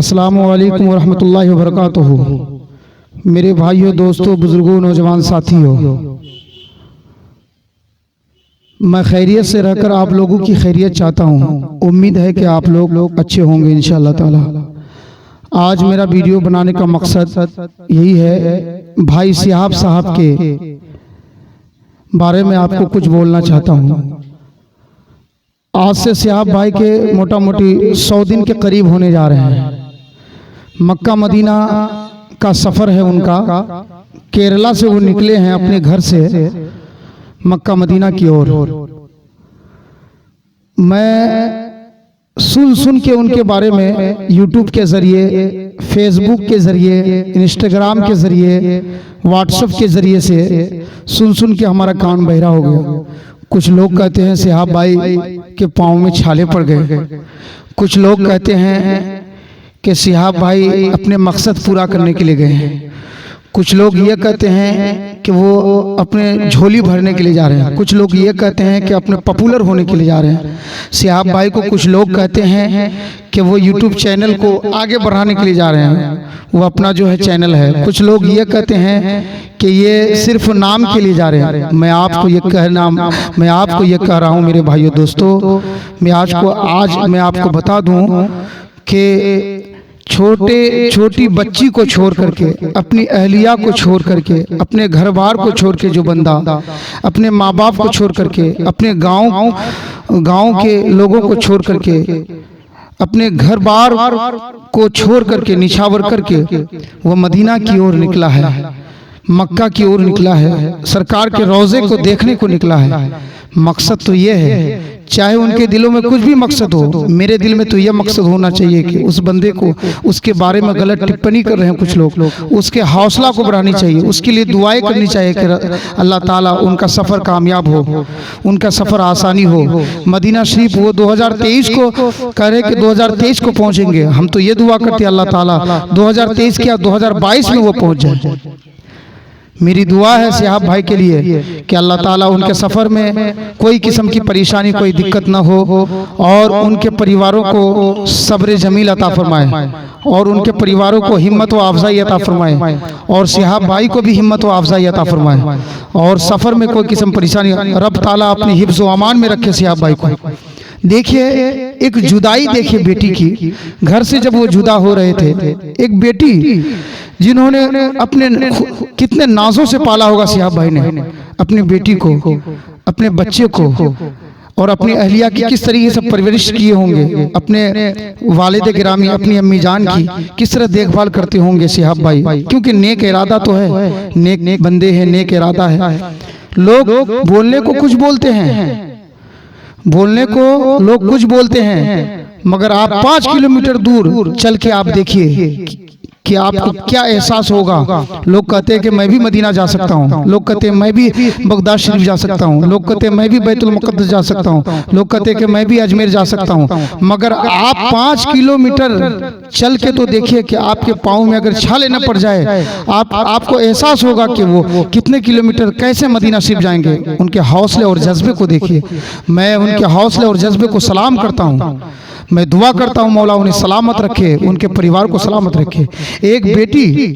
अस्सलामु अलैकुम वरहमतुल्लाहि वबरकातुहू। मेरे भाइयों, दोस्तों, बुजुर्गों, नौजवान साथियों, मैं खैरियत से रहकर आप लोगों की खैरियत चाहता हूँ। उम्मीद है कि आप लोग अच्छे होंगे इंशाअल्लाह ताला। आज मेरा वीडियो बनाने का मकसद यही है, भाई सिहाब साहब के बारे में आपको कुछ बोलना चाहता हूँ। आज से सिहाब भाई के मोटा मोटी 100 दिन के करीब होने जा रहे हैं। मक्का मदीना का सफ़र है उनका। केरला से वो निकले हैं अपने घर से मक्का मदीना की ओर। मैं सुन के उनके बारे में यूट्यूब के ज़रिए, फेसबुक के ज़रिए, इंस्टाग्राम के ज़रिए, व्हाट्सएप के ज़रिए से सुन के हमारा कान बहरा हो गया। कुछ लोग कहते हैं सिहाब भाई के पाँव में छाले पड़ गए। कुछ लोग कहते हैं कि सिहाब भाई अपने मकसद पूरा करने के लिए गए हैं। कुछ लोग ये कहते हैं कि वो अपने झोली भरने के लिए जा रहे हैं। कुछ लोग ये कहते हैं कि अपने पॉपुलर होने के लिए जा रहे हैं सिहाब भाई को। कुछ लोग कहते हैं कि वो यूट्यूब चैनल को आगे बढ़ाने के लिए जा रहे हैं, वो अपना जो है चैनल है। कुछ लोग ये कहते हैं कि ये सिर्फ नाम के लिए जा रहे हैं। मैं आपको ये कह रहा हूँ मेरे भाइयों दोस्तों, आज मैं आपको बता दूं कि छोटी बच्ची को छोड़ करके, अपनी अहलिया को छोड़ करके, अपने घर बार को छोड़ के जो बंदा अपने माँ बाप को छोड़ करके, अपने गांव के लोगों को छोड़ करके, अपने घर बार को छोड़ करके, निछावर करके वो मदीना की ओर निकला है, मक्का की ओर निकला है, सरकार के रोज़े को देखने को निकला है। मकसद तो ये है, चाहे उनके दिलों में कुछ भी मकसद हो, मेरे दिल में तो यह मकसद होना चाहिए कि उस बंदे को, उसके बारे में गलत टिप्पणी कर रहे हैं कुछ लोग, उसके हौसला को बढ़ानी चाहिए, उसके लिए दुआएं करनी चाहिए कि अल्लाह ताला उनका सफ़र कामयाब हो, उनका सफ़र आसानी हो। मदीना शरीफ वो 2023 को कह रहे कि 2023 को पहुँचेंगे। हम तो ये दुआ करते हैं अल्लाह ताला 2023 क्या 2022 में वो पहुँच जाए। मेरी दुआ है सिहाब भाई के लिए कि अल्लाह ताला उनके सफ़र में कोई किस्म की परेशानी, कोई दिक्कत ना हो और उनके परिवारों को सब्र जमील अता फरमाए और उनके परिवारों को हिम्मत व अफजाई अता फरमाए और सिहाब भाई को भी हिम्मत व अफजाई अता फरमाए और सफ़र में कोई किस्म परेशानी रब ताला अपनी हिफ्ज़ व अमान में रखे सिहाब भाई को। देखिए, एक जुदाई देखिए बेटी की। घर से जब वो जुदा हो रहे थे, एक बेटी जिन्होंने अपने कितने नाजों से पाला होगा सिहाब भाई ने अपनी बेटी को, अपने बच्चे को और अपनी अहलिया की किस तरीके से परवरिश किए होंगे, अपने वालिद गिरामी, अपनी अम्मी जान की किस तरह देखभाल करते होंगे सिहाब भाई। क्योंकि नेक इरादा तो है, नेक बंदे हैं, नेक इरादा है। लोग बोलने को कुछ बोलते हैं, लोग कुछ बोलते हैं, मगर आप 5 किलोमीटर दूर चल के आप देखिए कि आपको क्या एहसास होगा। लोग कहते हैं कि मैं भी मदीना जा सकता हूँ, लोग कहते हैं मैं भी बगदाद शरीफ जा सकता हूँ, लोग कहते हैं मैं भी बैतुल मुक़द्दस जा सकता हूँ, लोग कहते हैं कि मैं भी अजमेर जा सकता हूँ। मगर आप 5 किलोमीटर चल के तो देखिए कि आपके पाँव में अगर छाले न पड़ जाए, आपको एहसास होगा कि वो कितने किलोमीटर कैसे मदीना शरीफ जाएंगे। उनके हौसले और जज्बे को देखिए। मैं उनके हौसले और जज्बे को सलाम करता हूँ। मैं दुआ करता हूँ मौला उन्हें सलामत रखे, उनके परिवार को सलामत रखे। एक बेटी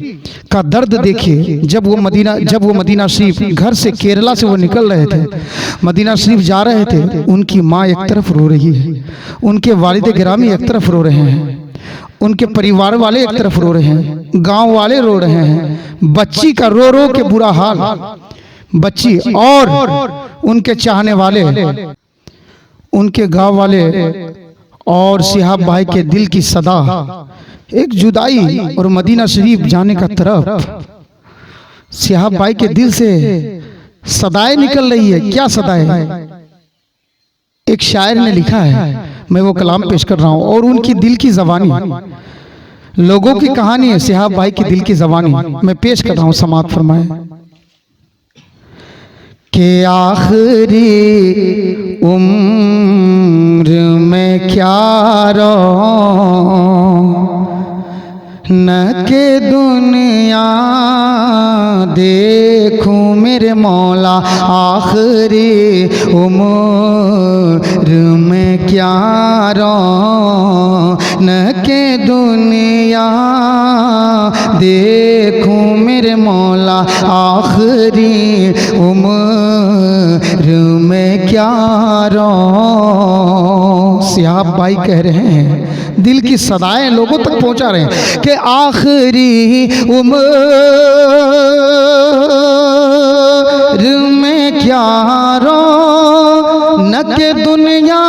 का दर्द देखिए। जब वो मदीना शरीफ घर से, केरला से वो निकल रहे थे, मदीना शरीफ जा रहे थे, उनकी माँ एक तरफ रो रही है, उनके वालिद गिरामी एक तरफ रो रहे हैं, उनके परिवार वाले एक तरफ रो रहे हैं, गांव वाले रो रहे हैं। बच्ची का रो के बुरा हाल, बच्ची और उनके चाहने वाले, उनके गांव वाले और सिहाब भाई के दिल की सदा, एक जुदाई और मदीना शरीफ जाने का तरफ। सिहाब भाई के दिल से सदाएं निकल रही है। क्या सदाएं? एक शायर ने लिखा है, मैं वो कलाम पेश कर रहा हूँ और उनकी दिल की ज़बानी, लोगों की कहानी है सिहाब भाई की दिल की ज़बानी। मैं पेश कर रहा हूँ, समाअत फरमाए कि आखिरी उम्र में क्या रो न के दुनिया देखूं मेरे मौला, आखिरी उम्र में क्या रौनक के दुनिया देखूं मेरे मौला, आखिरी उम्र में क्या रौनक। सिहाब भाई कह रहे हैं, दिल की सदाएं लोगों तक पहुंचा रहे हैं कि आखिरी उम्र में क्या रौनक के दुनिया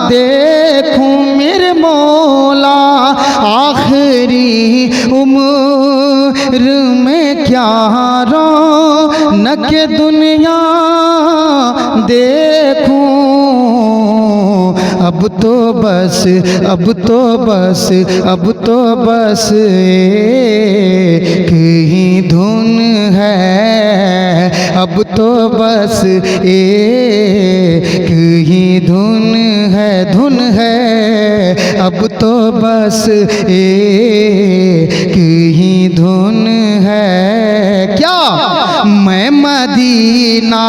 देखूं मेरे मौला, आखिरी उम्र में क्या रौनक के दुनिया देखूं। अब तो बस अब तो बस अब तो बस एक ही धुन है, अब तो बस एक ही धुन है, अब तो बस एक ही धुन है। क्या मैं मदीना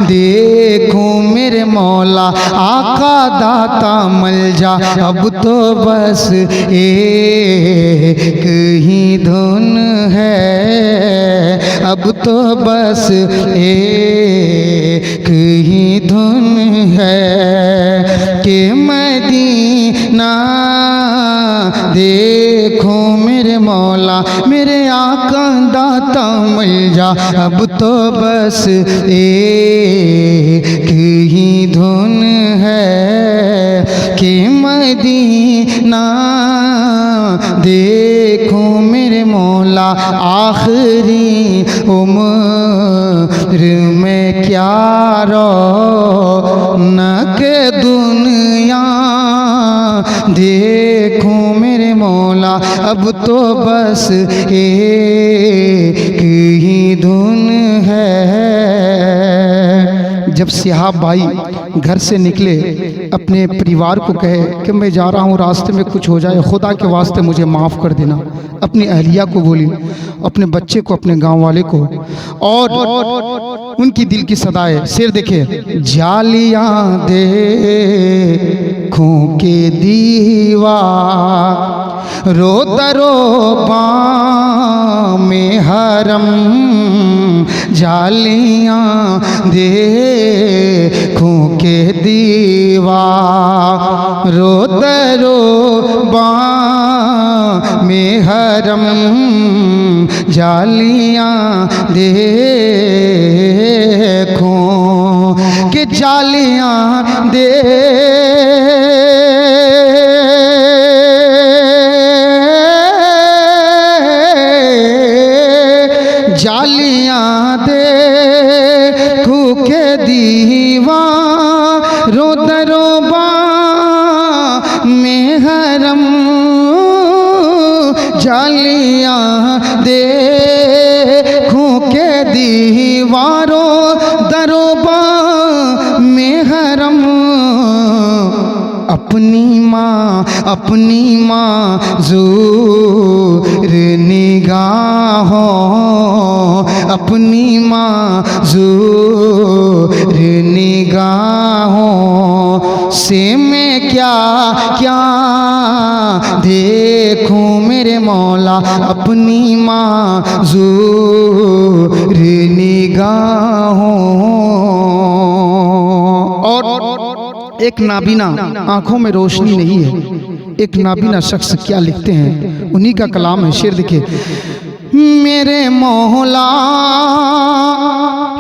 देखूं मेरे मौला, आका दाता मल जा, अब तो बस एक ही धुन है, अब तो बस एक ही धुन है कि मदीना देखूं मेरे मौला, मेरे आका दाता मिल जा, अब तो बस एक ही धुन है कि मदीना देखूं मेरे मौला, आखिरी उम्र में क्या रौनक दुनिया देखूं मेरे मौला, अब तो बस एक ही धुन है। जब सिहाब भाई घर से निकले, अपने परिवार को कहे कि मैं जा रहा हूँ, रास्ते में कुछ हो जाए खुदा के वास्ते मुझे माफ़ कर देना। अपनी अहलिया को बोली, अपने बच्चे को, अपने गांव वाले को, और उनकी दिल की सदाएं। शेर देखे, जालियां देखूं के दीवार रो दरो में हरम, जालियां देखूं के दीवार रो दरो में हरम, जालियां देखूं कि जालियां जालियां देखूं के दीवारों दरोबा में हरम, जालियां देखूं के दीवारों दरोबा में हरम। अपनी माँ ज़ूर निगाहों, अपनी माँ ज़ूर निगाहों से मैं क्या क्या देखूं मेरे मौला, अपनी माँ ज़ूर निगाहों। और एक नाबीना, आंखों में रोशनी नहीं है, एक नाबीना शख्स क्या लिखते हैं, उन्हीं का कलाम है। शेर देखिए, मेरे मौला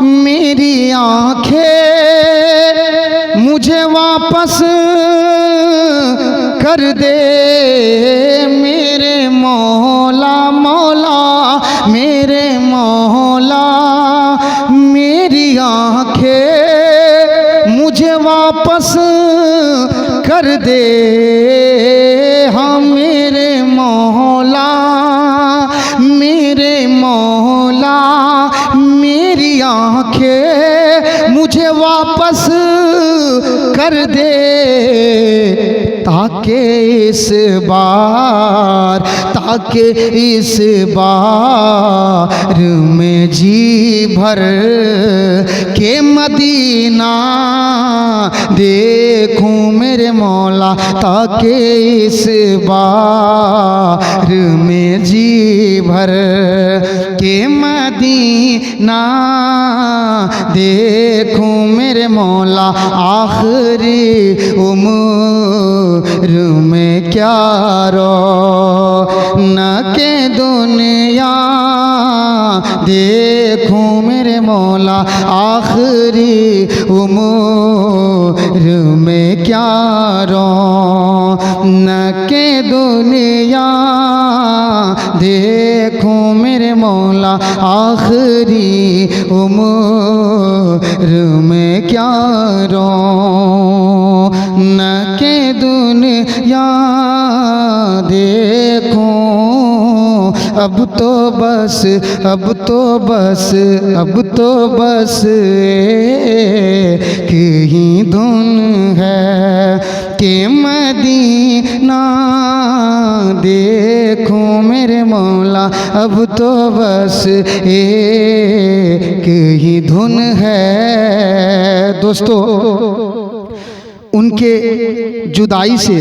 मेरी आंखें मुझे वापस कर दे, मेरे मौला मौला मेरे मौला मेरी आंखें मुझे वापस कर दे, हाँ मेरे मौला मेरी आंखें मुझे वापस कर दे, ताकि इस बार, ताकि इस बार में जी भर के मदीना देखूं मेरे मौला, ताकि इस बार में जी भर के मदीना देखूं मेरे मौला। आखिरी उम्र में क्या रौनक के दुनिया देखूं मेरे मौला। आखिरी उम्र में क्या रौनक के दुनिया देखूं मेरे मौला। आखिरी उम्र में क्या रौनक के दुनिया देखूं। अब तो बस, अब तो बस, अब तो बस एक ही धुन है कि मदीना देखूं मेरे मौला। अब तो बस एक ही धुन है। दोस्तों, उनके जुदाई से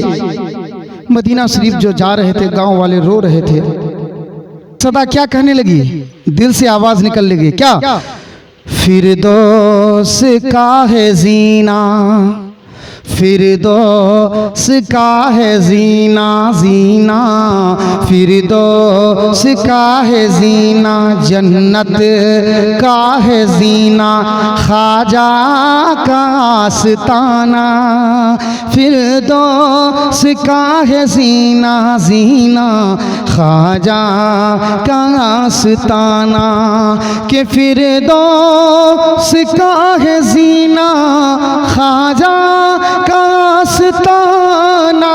मदीना शरीफ जो जा रहे थे, गांव वाले रो रहे थे। सदा क्या कहने लगी, दिल से आवाज निकल लगी, क्या? फिरदौस का है जीना, फिरदौस का है जीना, जीना फिरदौस का है जीना, जन्नत का है जीना, ख्वाजा का आस्ताना। फिरदौस का है जीना, जीना ख्वाजा का आस्ताना। के फिरदौस का है जीना, ख्वाजा का आस्ताना।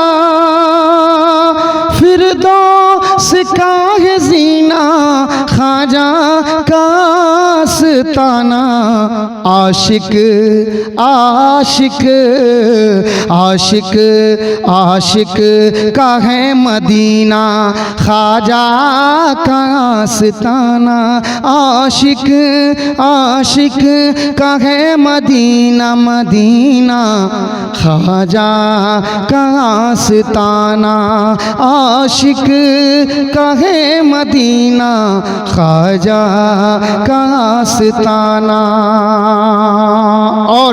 फिरदौस का है जीना, ख्वाजा का आस्ताना। आशिक आशिक आशिक आशिक का है मदीना, ख्वाजा का आस्ताना। आशिक आशिक का है मदीना, मदीना ख्वाजा का आस्ताना। आशिक का है मदीना, ख्वाजा का आस्ताना। और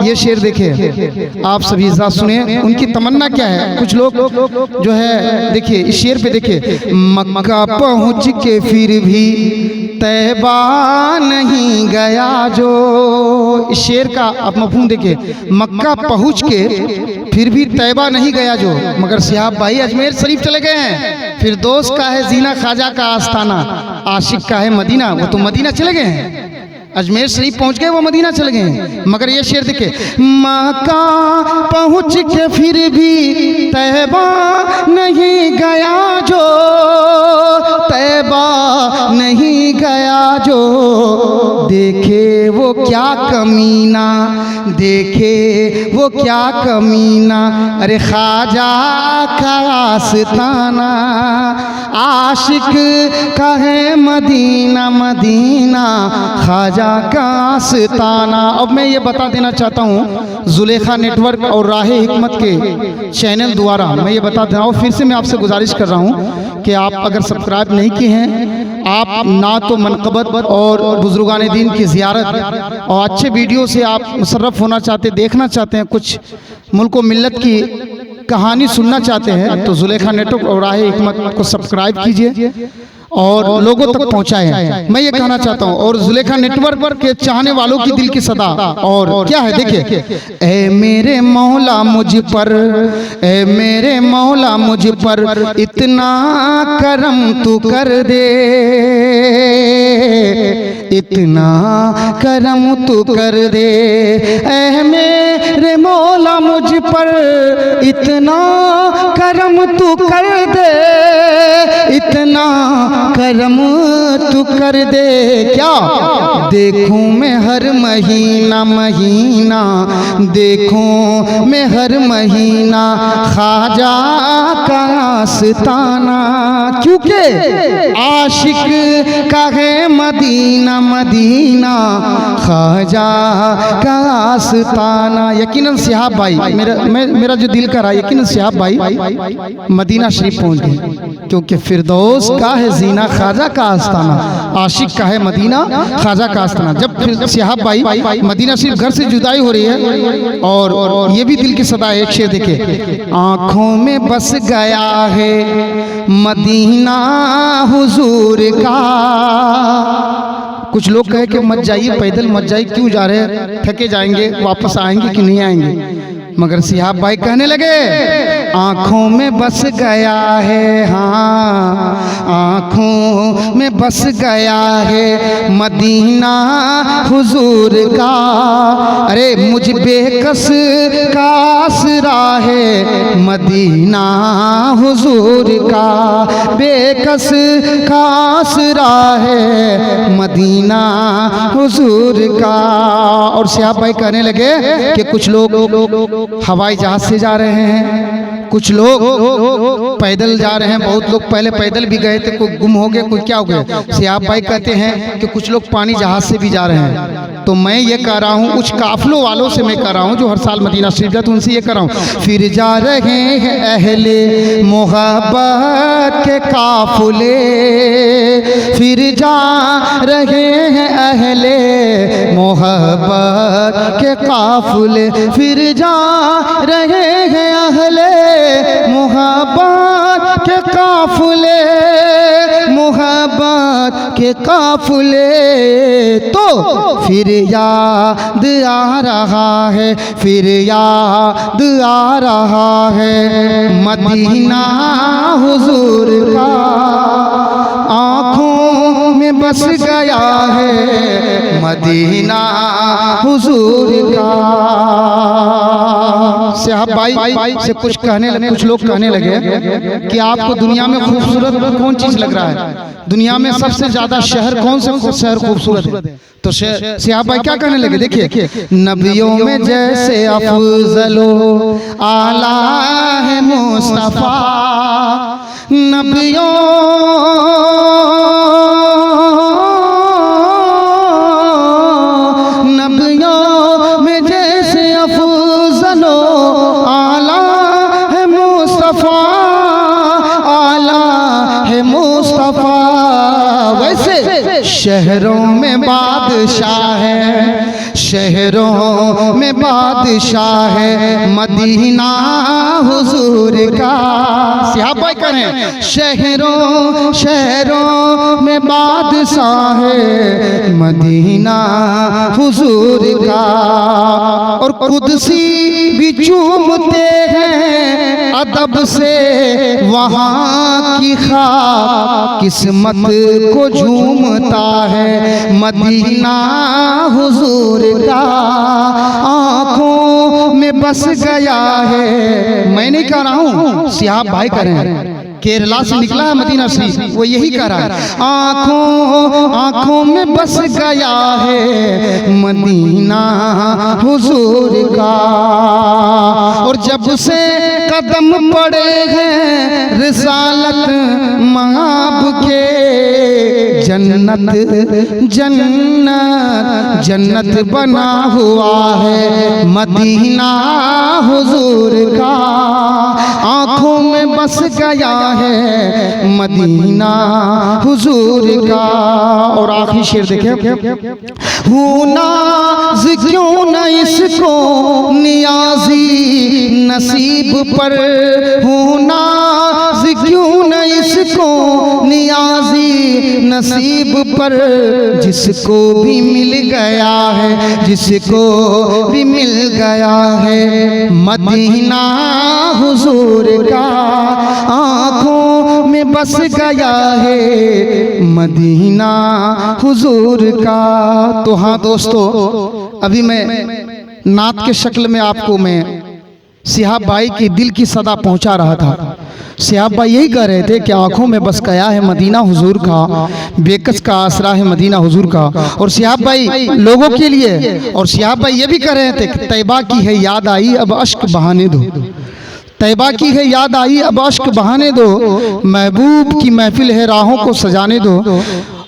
ये शेर देखिए, आप सभी इज़ा सुने, उनकी तमन्ना क्या है। कुछ लोग जो है, देखिए इस शेर पे देखिए, मक्का पहुँच के फिर भी तैबा नहीं गया जो। इस शेर का आप मफ़हूम देखिए, मक्का पहुँच के फिर भी तैबा नहीं गया जो, मगर सिहाब भाई अजमेर शरीफ चले गए हैं। फिरदौस का है जीना, ख्वाजा का आस्ताना। आशिक का है मदीना, वो तो मदीना चले गए हैं, अजमेर शरीफ पहुंच गए, वो मदीना चले गए। मगर ये शेर देखे, मक्का पहुंच के फिर भी तैबा नहीं गया जो, तैबा नहीं गया जो। देखे वो क्या कमीना, देखे वो क्या कमीना, अरे ख्वाजा का आस्ताना। आशिक का है मदीना, मदीना ख्वाजा का आस्ताना। अब मैं ये बता देना चाहता हूँ, जुलेखा नेटवर्क और राहे हिकमत के चैनल द्वारा मैं ये बता देना, और फिर से मैं आपसे गुजारिश कर रहा हूँ कि आप अगर सब्सक्राइब नहीं किए हैं, आप ना तो मनक़बत और बुजुर्गान दीन की ज़ियारत और अच्छे वीडियो से आप मुशर्रफ होना चाहते, देखना चाहते हैं, कुछ मुल्क व मिल्लत की कहानी सुनना चाहते हैं, तो जुलेखा नेटवर्क और राहे हिकमत को सब्सक्राइब कीजिए और लोगों तक पहुंचाएं। मैं ये कहना चाहता हूं, और जुलेखा नेटवर्क के चाहने वालों की दिल की सदा और क्या है, देखिए, ए मेरे मौला मुझ पर, ए मेरे मौला मुझ पर इतना करम तू कर दे, इतना करम तू कर दे। ए मेरे मौला मुझ पर इतना करम तू कर दे, इतना करम तू कर दे, क्या देखूं मैं हर महीना महीना, देखूं मैं हर महीना ख्वाजा का आस्ताना, क्योंकि आशिक का है मदीना मदीना ख्वाजा का आस्ताना। यकीनन सिहाब भाई, मेरा जो दिल कर रहा है, यकीनन सिहाब भाई मदीना शरीफ पहुंच गए, क्योंकि फिरदौस का है जीना ख्वाजा का आस्ताना, आशिक का है मदीना ख्वाजा का आस्ताना। जब फिर सिहाब भाई मदीना शरीफ घर से जुदाई हो रही है, और ये भी दिल की सदा है, एक शेर देखे, आंखों में बस गया है मदीना हुजूर का। कुछ लोग कहे कि मत जाइए, पैदल मत जाइए, क्यों जा रहे हैं, थके जाएंगे, वापस आएंगे कि नहीं आएंगे। मगर सिहाब भाई कहने लगे, आंखों में बस गया है, हाँ आंखों में बस गया है मदीना हुजूर का। अरे मुझ बेकस का आसरा है मदीना हुजूर का, बेकस का आसरा है मदीना हुजूर का। और सिहाब भाई कहने लगे कि कुछ लोग हवाई जहाज से जा रहे हैं, कुछ लोग पैदल जा रहे हैं, बहुत लोग पहले पैदल भी गए थे, कोई गुम हो गए, कोई क्या हो गया। सिहाब भाई कहते हैं कि कुछ लोग पानी जहाज से भी जा रहे हैं। तो मैं ये कह रहा हूँ, कुछ काफिलों वालों से मैं कह रहा हूँ जो हर साल मदीना शरीफ जाते, उनसे ये कह रहा हूँ, फिर जा रहे हैं अहले मोहब्बत के काफिले, फिर जा रहे हैं अहले मोहब्बत के काफिले, फिर जा रहे हैं अहले मोहब्बत के काफिले, मोहब्बत के काफिले। तो फिर याद आ रहा है, फिर याद आ रहा है मदीना हुजूर का, आँखों में बस गया है मदीना हुजूर का। सिहाब भाई से कुछ लोग कहने लगे कि आपको दुनिया में खूबसूरत कौन चीज लग रहा है, दुनिया में सबसे ज्यादा शहर कौन सा शहर खूबसूरत है। तो सिहाब भाई क्या कहने लगे, देखिए, नबियों में जैसे अफजलो आला है मुस्तफा, नबियों में जैसे अफजलो आला है मुस्तफा, आला है मुस्तफा। वैसे शहरों में बादशाह है, शहरों में बादशाह है मदीना हुजूर का। सिहाब भाई करें, शहरों शहरों में बादशाह है मदीना हुजूर का। और कुदसी भी चूमते हैं अदब से वहाँ की खाक किस्मत को झूमता है मदीना हुजूर का, आँखों में बस गया है। मैं नहीं कह रहा हूँ, सिहाब भाई कह रहे हैं, केरला से निकला है मदीना शरीफ, वो यही कह रहा है, आँखों में बस गया है मदीना हुजूर का। और जब से कदम पड़े हैं रिसालत माब के, जन्नत जन्नत जन्नत बना हुआ है मदीना हुजूर का, आँखों में बस गया है मदीना हुजूर का। और आखिरी शेर देखें, हूँ नाज क्यों न इसको नियाजी नसीब पर, हूँ नाज क्यों न इसको नियाजी नसीब पर, जिसको भी मिल गया है, जिसको भी मिल गया है मदीना हुजूर का, आँखों में बस गया है मदीना हुजूर का। तो हाँ दोस्तों, अभी मैं नात के शक्ल में आपको मैं सिहाब भाई की दिल की सदा पहुंचा रहा था। सिहाब भाई यही कह रहे थे कि आंखों में बस कया है मदीना हुजूर का, बेकस का आसरा है मदीना हुजूर का। और सिहाब भाई लोगों के लिए, और सिहाब भाई ये भी कह रहे थे कि तैबा की है याद आई अब अश्क बहाने दो, तैबा की है याद आई अब अश्क बहाने दो, महबूब की महफिल है राहों को सजाने दो,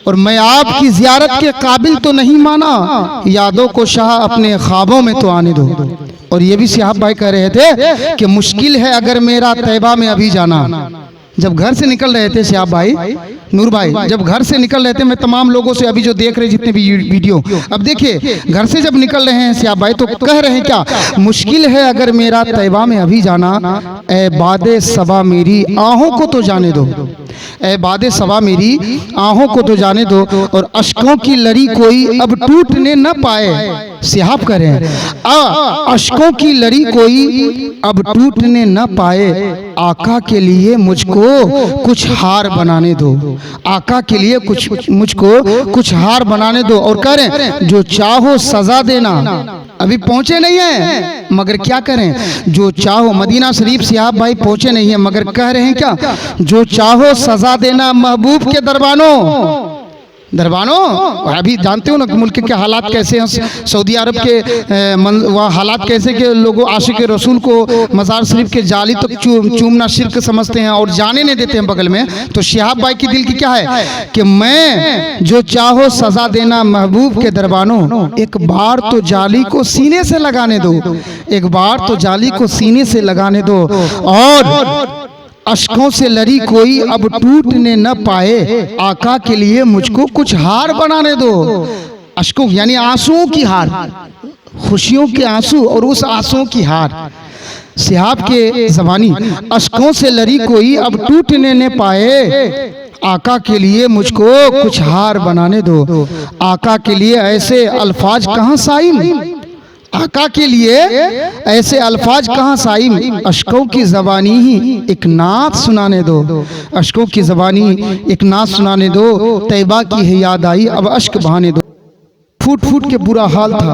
और मैं आपकी जियारत के काबिल तो नहीं माना, यादों को शाह अपने ख्वाबों में तो आने दो। और ये भी सिहाब भाई कह रहे थे कि मुश्किल है अगर मेरा तैबा में अभी जाना। जब घर से निकल रहे थे सिहाब भाई, नूर भाई जब घर से निकल रहे थे, मैं तमाम लोगों से अभी जो देख रहे जितने भी वीडियो, अब देखिए घर से जब निकल रहे हैं सिहाब भाई तो कह रहे हैं क्या, मुश्किल है अगर मेरा तैबा में अभी जाना, ए बादे सबा मेरी आहों को तो जाने दो, ए बादे सबा मेरी आहों को तो जाने दो, और अश्कों की लड़ी कोई अब टूटने न पाए। सिहाब कह रहे हैं अश्कों की लड़ी कोई अब टूटने न पाए, आका के लिए मुझको कुछ हार बनाने दो, आका के लिए कुछ मुझको कुछ हार बनाने दो। और कह रहे हैं जो चाहो सजा देना, अभी पहुंचे नहीं है मगर क्या करें, जो चाहो, मदीना शरीफ सिहाब भाई पहुंचे नहीं है मगर कह रहे हैं क्या, जो चाहो सजा देना महबूब के दरबानों, दरबानों अभी जानते हो ना मुल्क के हालात कैसे हैं, सऊदी अरब के वहाँ हालात कैसे कि लोगों आशिक रसूल को मज़ार शरीफ के जाली तक चूमना शिर्क समझते हैं और जाने नहीं देते हैं बगल में। तो सिहाब भाई की दिल की क्या है कि मैं जो चाहो सजा देना महबूब के दरबानों, एक बार तो जाली को सीने से लगाने दो, एक बार तो जाली को सीने से लगाने दो, और अश्कों से लड़ी कोई अब टूटने न पाए, आका के लिए मुझको कुछ हार बनाने दो। अश्कों यानी आंसुओं की हार, खुशियों के आंसू और उस आंसुओं की हार। सिहाब के ज़बानी अश्कों से लड़ी कोई अब टूटने न पाए, आका के लिए मुझको कुछ हार बनाने दो। आका के लिए ऐसे अल्फाज कहाँ साइम, आका के लिए ऐसे अल्फाज कहाँ साइम, अश्कों की ज़बानी ही एक नात सुनाने दो, अश्कों की ज़बानी एक नात सुनाने दो, तैबा की है याद आई अब अश्क बहाने दो। फूट फूट के बुरा हाल था,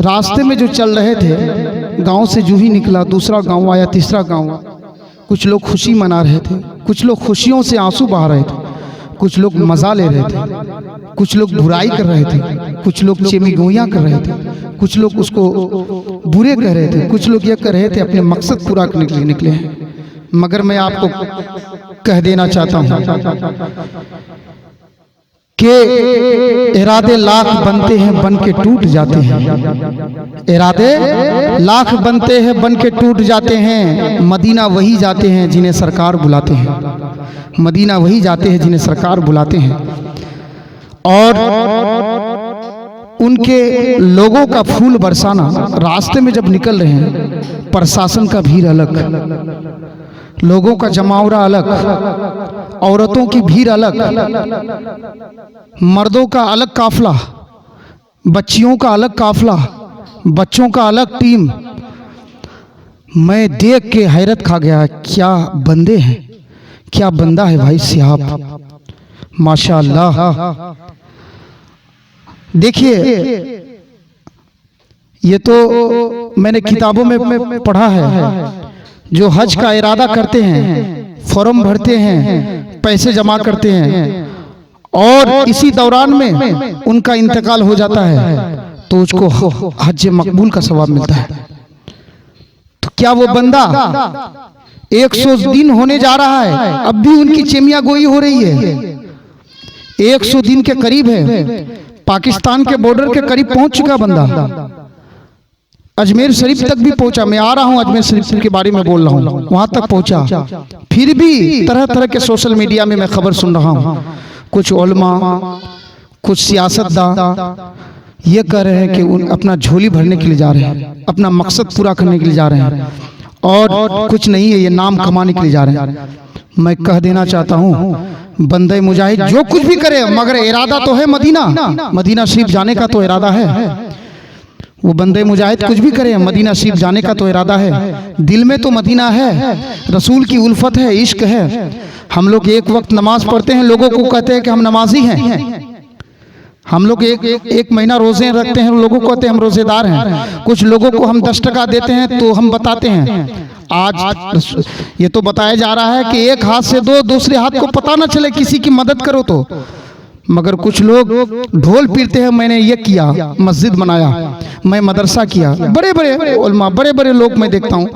रास्ते में जो चल रहे थे, गांव से जूही निकला, दूसरा गांव आया, तीसरा गांव, कुछ लोग खुशी मना रहे थे, कुछ लोग खुशियों से आंसू बहा रहे थे, कुछ लोग मजा ले रहे थे, कुछ लोग बुराई कर रहे थे, कुछ लोग चेमी गोइयाँ कर रहे थे, कुछ लोग उसको बुरे कह रहे थे, कुछ लोग ये कह रहे थे अपने मकसद पूरा करने के लिए निकले हैं। मगर मैं आपको कह देना चाहता हूँ कि इरादे लाख बनते हैं बन के टूट जाते हैं, इरादे लाख बनते हैं बन के टूट जाते हैं, मदीना वही जाते हैं जिन्हें सरकार बुलाते हैं, मदीना वही जाते हैं जिन्हें सरकार बुलाते हैं। और उनके लोगों का फूल बरसाना, रास्ते में जब निकल रहे हैं प्रशासन का भीड़ अलग, लोगों का जमावड़ा अलग, औरतों की भीड़ अलग, मर्दों का अलग काफिला, बच्चियों का अलग काफिला, बच्चों का अलग टीम। मैं देख के हैरत खा गया, क्या बंदे हैं, क्या बंदा है भाई सिहाब, माशाअल्लाह। देखिए ये तो मैंने किताबों में पढ़ा है, जो हज का इरादा करते हैं, फॉर्म भरते हैं, पैसे जमा करते हैं और इसी दौरान में उनका इंतकाल हो जाता है तो उसको हज मकबूल का सवाब मिलता है। तो क्या वो बंदा 100 दिन होने जा रहा है, अब भी उनकी चेमिया गोई हो रही है, 100 दिन के करीब है, पाकिस्तान के बॉर्डर के करीब पहुंच चुका बंदा, अजमेर शरीफ तक भी पहुंचा। मैं आ रहा हूं अजमेर शरीफ के बारे में बोल रहा हूं, वहां तक पहुंचा। फिर भी तरह तरह के सोशल मीडिया में मैं खबर सुन रहा हूं, कुछ उलमा, कुछ सियासतदान ये कह रहे हैं कि उन अपना झोली भरने के लिए जा रहे हैं, अपना मकसद पूरा करने के लिए जा रहे हैं, और कुछ नहीं है, ये नाम कमाने के लिए जा रहे हैं। मैं कह देना चाहता हूं बंदे मुजाहिद जो कुछ भी करे मगर इरादा तो है मदीना, मदीना शरीफ जाने का तो इरादा है। वो बंदे मुजाहिद कुछ भी करे, मदीना शरीफ जाने का तो इरादा है, दिल में तो मदीना है, रसूल की उल्फत है, इश्क है। हम लोग एक वक्त नमाज पढ़ते हैं, लोगों को कहते हैं कि हम नमाजी हैं, हम लोग एक महीना रोजे रखते हैं, लोगों को कहते हैं हम रोजेदार हैं। कुछ लोगों को हम 10 टका देते हैं तो हम बताते हैं। आज ये तो बताया जा रहा है कि एक हाथ से दो, दूसरे हाथ को पता ना चले, किसी की मदद करो तो। मगर कुछ लोग ढोल पीटते हैं, मैंने ये किया, मस्जिद बनाया, मैं मदरसा किया। बड़े बड़े उलमा, बड़े बड़े लोग मैं देखता हूँ,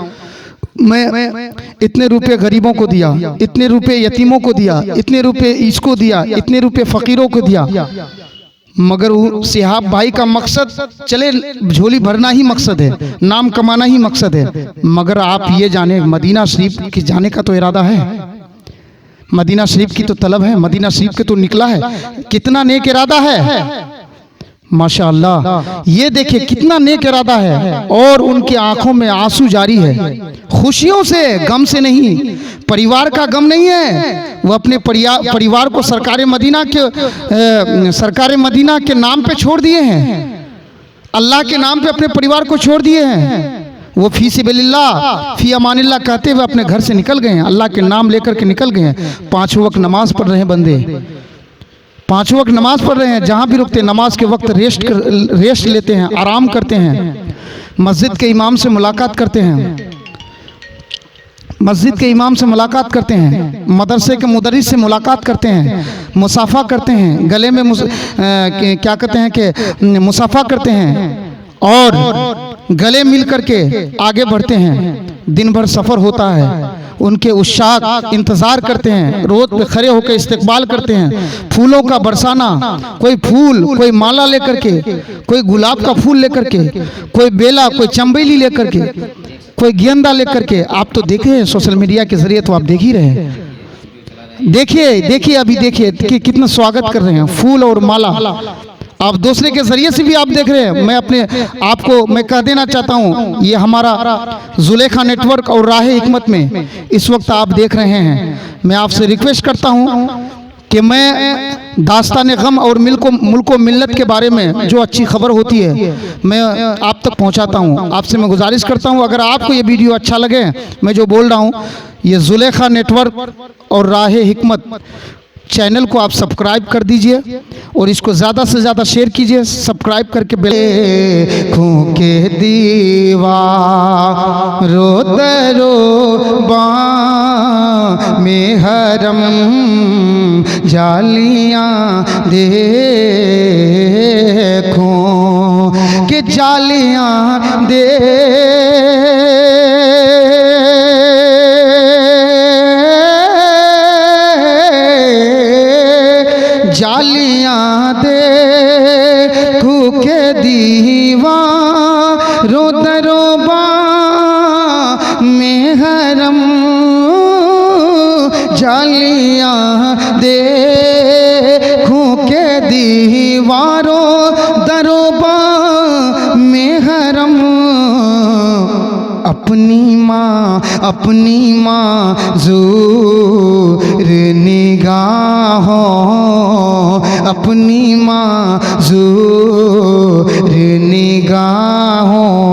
मैं इतने रुपए गरीबों को दिया, इतने रुपए यतीमों को दिया, इतने रुपए इसको दिया, इतने रुपए फकीरों को दिया। मगर वो सिहाब भाई का मकसद, चले झोली भरना ही मकसद है, नाम कमाना ही मकसद है। मगर आप ये जाने, मदीना शरीफ की जाने का तो इरादा है, मदीना शरीफ की तो तलब है, मदीना शरीफ के तो निकला है, कितना नेक इरादा है। माशाअल्लाह, ये देखिए कितना नेक इरादा है। और उनकी आंखों में आंसू जारी है, खुशियों से, गम से नहीं। परिवार का गम नहीं है, वो अपने परिवार को सरकार मदीना के नाम पे छोड़ दिए हैं, अल्लाह के नाम पे अपने परिवार को छोड़ दिए हैं। वो फी सिबिलिल्लाह, फी अमानिल्लाह कहते हुए अपने घर से निकल गए हैं, अल्लाह के नाम लेकर के निकल गए हैं। 5 वक्त नमाज पढ़ रहे हैं बंदे, 5 वक्त नमाज पढ़ रहे हैं, जहाँ भी रुकते नमाज के वक्त रेस्ट लेते हैं, आराम करते हैं, मस्जिद के इमाम से मुलाकात करते हैं, मस्जिद के इमाम से मुलाकात करते हैं, मदरसे के मुदर्रिस से मुलाकात करते हैं, मुसाफा करते हैं, गले में क्या कहते हैं कि मुसाफा करते हैं, और गले मिल करके आगे बढ़ते हैं। दिन भर सफ़र होता है, उनके उशाक इंतज़ार करते हैं, रोड पे खड़े होकर इस्तकबाल करते हैं, फूलों का बरसाना, कोई फूल, कोई माला लेकर के, कोई गुलाब का फूल लेकर के, कोई बेला, कोई चंबेली लेकर के, कोई गेंदा लेकर के। आप तो देखे हैं सोशल मीडिया के जरिए, तो आप देख ही रहे हैं। देखिए अभी देखिए कि कितना स्वागत कर रहे हैं, फूल और माला। आप दूसरे के जरिए से भी आप देख रहे हैं। मैं अपने आपको मैं कह देना चाहता हूँ, ये हमारा जुलेखा नेटवर्क और राह हिकमत में इस वक्त आप देख रहे हैं। मैं आपसे रिक्वेस्ट करता हूँ कि मैं दास्तान गम और मुल्क मिल्लत के बारे में जो अच्छी खबर होती है मैं आप तक पहुँचाता हूँ। आपसे मैं गुजारिश करता हूँ, अगर आपको ये वीडियो अच्छा लगे, मैं जो बोल रहा हूँ, ये जुलेखा नेटवर्क और राह हिकमत चैनल को आप सब्सक्राइब कर दीजिए और इसको ज़्यादा से ज़्यादा शेयर कीजिए। सब्सक्राइब करके आँखों के दीवारों दरोबा में हरम जालियाँ देखूं कि जालियाँ दे जालियाँ देखूं के दीवारों दरोबा में हरम जालियाँ देखूं के दीवारों दरोबा में हरम। अपनी माज़ूर निगाहों, अपनी माज़ूर निगाहों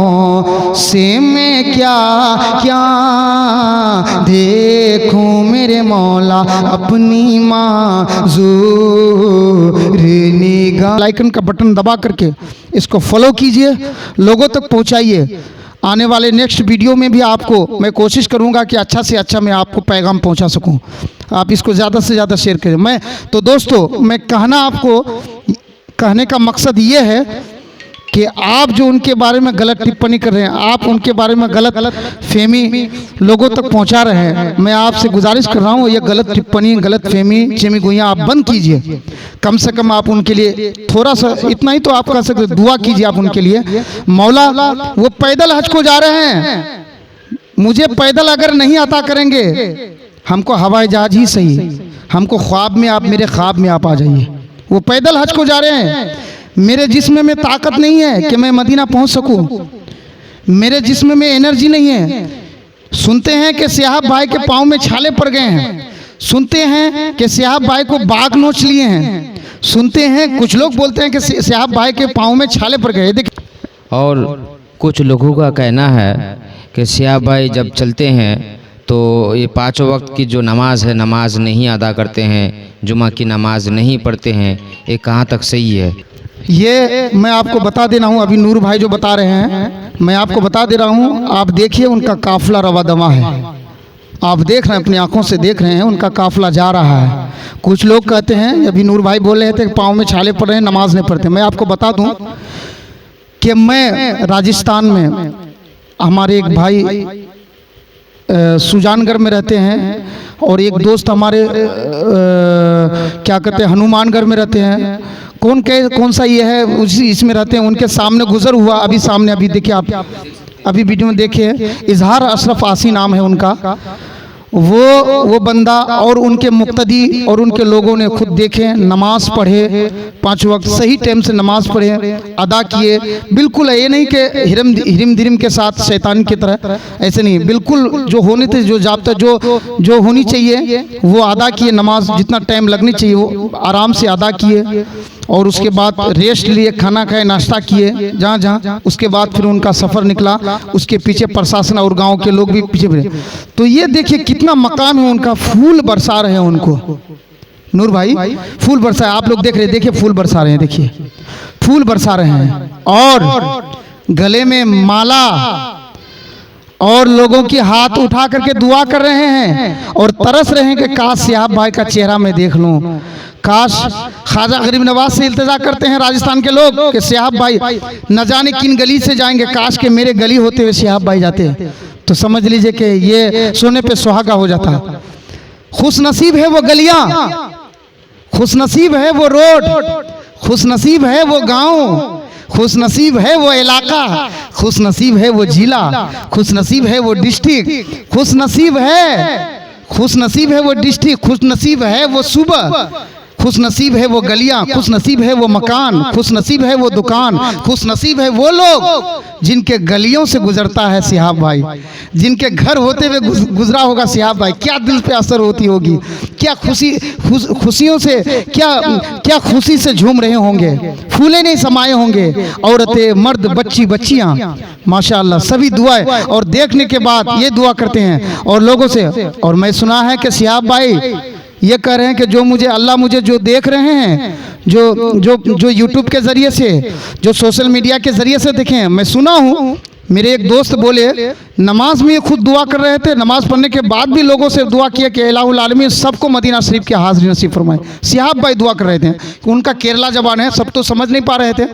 से मैं क्या क्या देखूं मेरे मौला, अपनी माज़ूर निगाह। लाइकन का बटन दबा करके इसको फॉलो कीजिए, लोगों तक पहुंचाइए। आने वाले नेक्स्ट वीडियो में भी आपको मैं कोशिश करूंगा कि अच्छा से अच्छा मैं आपको पैगाम पहुंचा सकूं। आप इसको ज़्यादा से ज़्यादा शेयर करें। मैं तो दोस्तों मैं कहने का मकसद ये है कि आप जो उनके बारे में गलत टिप्पणी कर रहे हैं, आप उनके बारे में गलत फहमी लोगों तक पहुंचा रहे हैं, मैं आपसे गुजारिश कर रहा हूं, ये गलत टिप्पणी, गलत फहमी, चेमी गुइयाँ आप बंद कीजिए। कम से कम आप उनके लिए थोड़ा सा, इतना ही तो आप कह सकते, दुआ कीजिए आप उनके लिए। मौला वो पैदल हज को जा रहे हैं, मुझे पैदल अगर नहीं अता करेंगे, हमको हवाई जहाज ही सही, हमको ख्वाब में आप, मेरे ख्वाब में आप आ जाइए। वो पैदल हज को जा रहे हैं, मेरे जिस्म में ताकत नहीं है कि मैं मदीना पहुंच सकूं, मेरे जिस्म में एनर्जी नहीं है। सुनते हैं कि सिहाब भाई के पाँव में छाले पड़ गए हैं, सुनते हैं कि सिहाब भाई को बाघ नोच लिए हैं, सुनते हैं कुछ लोग बोलते हैं कि सिहाब भाई के पाँव में छाले पड़ गए। देखिए, और कुछ लोगों का कहना है कि सिहाब भाई जब चलते हैं तो ये 5 वक्त की जो नमाज है, नमाज नहीं अदा करते हैं, जुमा की नमाज नहीं पढ़ते हैं। ये कहाँ तक सही है? ये मैं आपको बता दे रहा हूँ, अभी नूर भाई जो बता रहे हैं मैं आपको बता दे रहा हूँ। आप देखिए उनका काफिला रवा दवा है, आप देख रहे हैं, अपनी आंखों से देख रहे हैं, उनका काफिला जा रहा है। कुछ लोग कहते हैं, अभी नूर भाई बोल रहे थे पाँव में छाले पड़ रहे हैं, नमाज नहीं पढ़ते। मैं आपको बता दूं कि मैं राजस्थान में, हमारे एक भाई सुजानगढ़ में रहते हैं और एक दोस्त हमारे क्या कहते हैं हनुमानगढ़ में रहते हैं। कौन सा ये है उसी इसमें रहते हैं। उनके सामने गुजर हुआ, अभी सामने, अभी देखिए आप, अभी वीडियो में देखिए, इजहार अशरफ आसी नाम है उनका। वो बंदा और उनके मुक्तदी और उनके लोगों ने खुद देखे, नमाज पढ़े, 5 वक्त सही टाइम से नमाज पढ़े, अदा किए। बिल्कुल ये नहीं कि हिरम दिरम के साथ शैतान की तरह, ऐसे नहीं, बिल्कुल जो होने थे, जो जाब्ता जो होनी चाहिए वो अदा किए। नमाज जितना टाइम लगनी चाहिए वो आराम से अदा किए और उसके बाद रेस्ट लिए, खाना खाए, नाश्ता किए जहाँ। उसके बाद फिर उनका सफ़र निकला, उसके पीछे प्रशासन और गांव के लोग भी पीछे फिरे। तो ये देखिए कितना मकाम है उनका, फूल बरसा रहे हैं उनको। नूर भाई फूल बरसा, आप लोग देख रहे हैं, देखिए फूल बरसा रहे हैं, देखिए फूल बरसा रहे हैं और गले में माला और लोगों की हाथ उठा करके दुआ कर रहे हैं और तरस रहे हैं कि काश सियाब भाई का चेहरा मैं देख लूं। काश ख्वाजा गरीब नवाज से इल्तिजा करते हैं राजस्थान के लोग कि सियाब भाई न जाने किन गली से जाएंगे, काश के मेरे गली होते हुए सियाब भाई जाते, तो समझ लीजिए कि ये सोने पे सुहागा हो जाता। खुश नसीब है वो गलियां, खुश नसीब है वो रोड, खुश नसीब है वो गांव, खुश नसीब है वो इलाका, खुश नसीब है वो जिला, खुश नसीब है वो डिस्ट्रिक्ट, खुश नसीब है वो डिस्ट्रिक्ट, खुश नसीब है वो सुबह, खुश नसीब है वो गलियां, खुश नसीब है वो मकान, खुश नसीब है वो दुकान, खुश नसीब है वो लोग जिनके गलियों से गुजरता है सियाब भाई, जिनके घर होते हुए गुजरा होगा सियाब भाई। क्या दिल पे असर होती होगी, क्या खुशियों से क्या खुशी से झूम रहे होंगे, फूले नहीं समाये होंगे, औरतें, मर्द, बच्चियां, माशाअल्लाह सभी दुआएं। और देखने के बाद ये दुआ करते हैं और लोगों से। और मैं सुना है कि सियाब भाई ये कह रहे हैं कि अल्लाह मुझे जो देख रहे हैं, जो यूट्यूब के ज़रिए से, जो सोशल मीडिया के ज़रिए से देखें, मैं सुना हूँ, मेरे एक दोस्त बोले नमाज में खुद दुआ कर रहे थे, नमाज पढ़ने के बाद भी लोगों से दुआ किया कि इलाहुल आलमीन सबको मदीना शरीफ की हाज़िरी नसीब फरमाए। सियाब भाई दुआ कर रहे थे, उनका केरला ज़बान है, सब तो समझ नहीं पा रहे थे,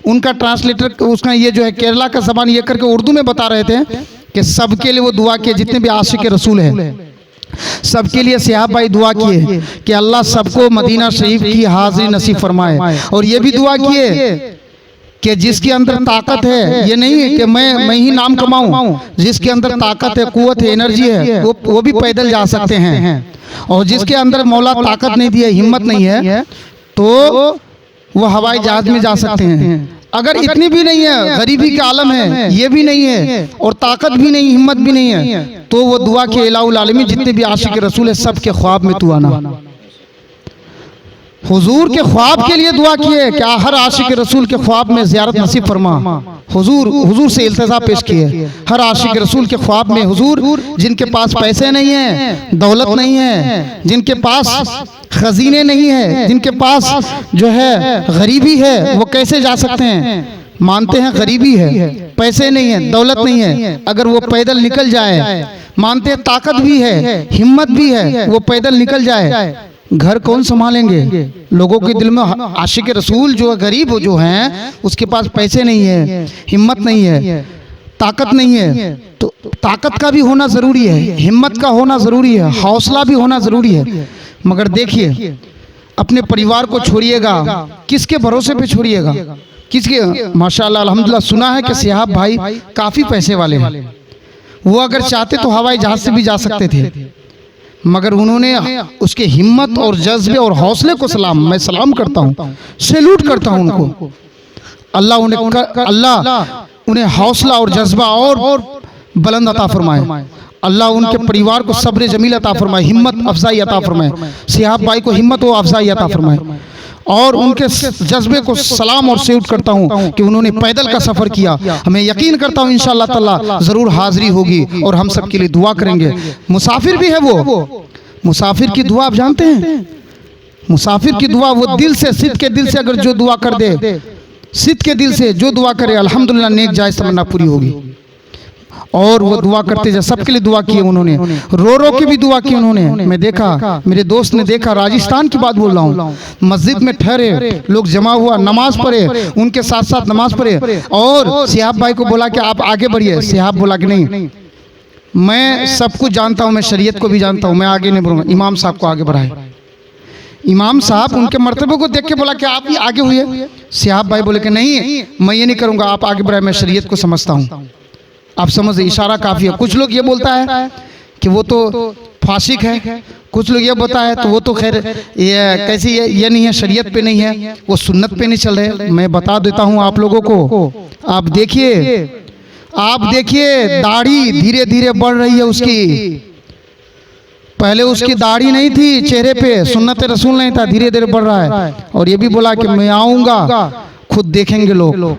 उनका ट्रांसलेटर उसका ये जो है केरला का ज़बान ये करके उर्दू में बता रहे थे कि सबके लिए वो दुआ किए, जितने भी आशिक रसूल हैं सबके लिए सियाब भाई दुआ किए कि अल्लाह सबको मदीना शरीफ की हाज़िरी नसीब फरमाए। और ये भी दुआ किए कि जिसके अंदर ताकत है, ये नहीं है कि मैं ही नाम कमाऊं, जिसके अंदर ताकत है, कुव्वत है, एनर्जी है, वो भी पैदल जा सकते हैं। और जिसके अंदर मौला ताकत नहीं दी है, हिम्मत नहीं है, तो वो हवाई जहाज में जा सकते हैं। अगर इतनी भी नहीं है, गरीबी का आलम है, ये भी नहीं है और ताकत भी नहीं, हिम्मत भी नहीं है, तो वो दुआ के इलाहुल आलमीन जितने भी आशिक रसूल है सबके ख्वाब में तू आना। हुजूर के ख्वाब के लिए दुआ किए कि हर आशिक रसूल के ख्वाब में ज़ियारत नसीब फरमा। हुजूर से इल्तिजा पेश किए हर आशिक रसूल के ख्वाब में। हुजूर जिनके पास पैसे नहीं है, दौलत नहीं है, जिनके पास खजीने नहीं है, जिनके पास जो है गरीबी है, वो कैसे जा सकते हैं? मानते हैं गरीबी है, पैसे नहीं है, दौलत नहीं है, अगर वो पैदल निकल जाए, मानते हैं ताकत भी है, हिम्मत भी है, वो पैदल निकल जाए, घर कौन संभालेंगे? लोगों के दिल में आशिक रसूल जो है, गरीब जो हैं, उसके पास पैसे नहीं है, हिम्मत नहीं है, ताकत नहीं है, तो ताकत का भी होना ज़रूरी है, हिम्मत का होना ज़रूरी है, हौसला भी होना ज़रूरी है। मगर देखिए अपने परिवार को छोड़िएगा, किसके भरोसे पे छोड़िएगा, किसके? माशाअल्लाह अल्हम्दुलिल्लाह सुना है कि सियाब भाई काफ़ी पैसे वाले हैं, वो अगर चाहते तो हवाई जहाज़ से भी जा सकते थे, मगर उन्होंने उसके हिम्मत और जज्बे और हौसले को मैं सलाम करता हूँ, सैल्यूट करता हूँ उनको। अल्लाह उन्हें हौसला और जज्बा और बुलंद अता फरमाए। अल्लाह उनके परिवार को सब्र जमील अता फरमाए, हिम्मत अफजाई अता फरमाए। सियाब भाई को हिम्मत और अफजाई अता फरमाए और उनके जज्बे को सलाम और सैल्यूट करता हूँ कि उन्होंने पैदल का सफ़र किया। हमें यकीन करता हूँ इंशाअल्लाह ताला ज़रूर हाज़िरी होगी और हम सब के लिए दुआ करेंगे। मुसाफिर भी है वो, मुसाफिर की दुआ आप जानते हैं? मुसाफिर की दुआ वो दिल से, सिद्ध के दिल से अगर जो दुआ कर दे सिद्ध के दिल से जो दुआ करे अल्हम्दुलिल्लाह नेक जायज़ तमन्ना पूरी होगी। और वो दुआ करते जा, सबके लिए दुआ की उन्होंने, रो रो के भी दुआ की उन्होंने। मैं देखा, मेरे दोस्त ने देखा, राजस्थान की बात बोल रहा हूँ, मस्जिद में ठहरे, लोग जमा हुआ, नमाज पढ़े, उनके साथ साथ नमाज पढ़े और सिहाब भाई को बोला कि आप आगे बढ़िए। सिहाब बोला कि नहीं, मैं सब कुछ जानता हूँ, मैं शरीयत को भी जानता हूँ, मैं आगे नहीं बढ़ूंगा। इमाम साहब को आगे बढ़ाए। इमाम साहब उनके मर्तबे को देख के बोला कि आप ही आगे हुए। सिहाब भाई बोले कि नहीं, मैं ये नहीं करूँगा, आप आगे बढ़ाए, मैं शरीयत को समझता हूँ। आप समझ, इशारा काफ़ी है। कुछ लोग ये बोलता है कि वो तो फासिक है, कुछ लोग ये बोलता है तो वो तो खैर ये कैसी है, ये नहीं है, शरीयत पे नहीं है, वो सुन्नत पे नहीं चल रहे। मैं बता देता हूँ आप लोगों को, आप देखिए दाढ़ी धीरे धीरे बढ़ रही है उसकी। पहले उसकी दाढ़ी नहीं थी चेहरे पे, सुन्नत रसूल नहीं था, धीरे धीरे बढ़ रहा है। और ये भी बोला कि मैं आऊँगा, खुद देखेंगे लोग।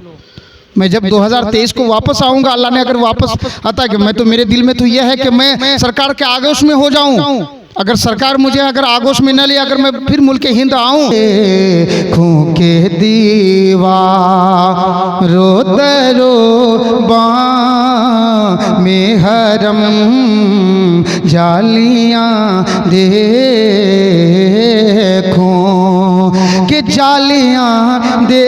मैं जब 2023 को वापस आऊंगा, अल्लाह ने अगर वापस आता कि मैं तो, मेरे दिल में तो यह है कि मैं सरकार के आगोश में हो जाऊं। अगर सरकार मुझे अगर आगोश में न ले, अगर मैं फिर मुल्क हिंद आऊं। आँखों के दीवारों दरोबा में हरम जालियां देखूं के जालियां दे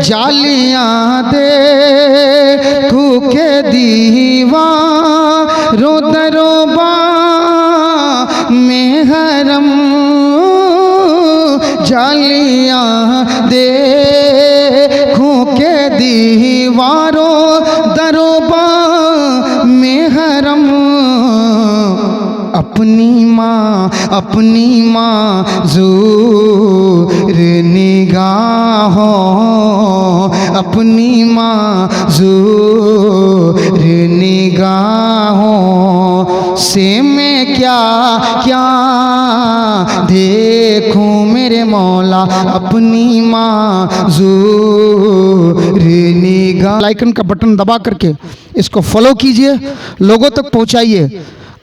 जालियां देखूं के दीवारों दरोबा में हरम जालियां देखूं के दीवारों दरोबा में हरम। अपनी माज़ूर निगाहों, अपनी माज़ूर निगाहों से मैं क्या क्या देखूं मेरे मौला। अपनी माज़ूर निगाह। लाइकन का बटन दबा करके इसको फॉलो कीजिए, लोगों तक पहुंचाइए।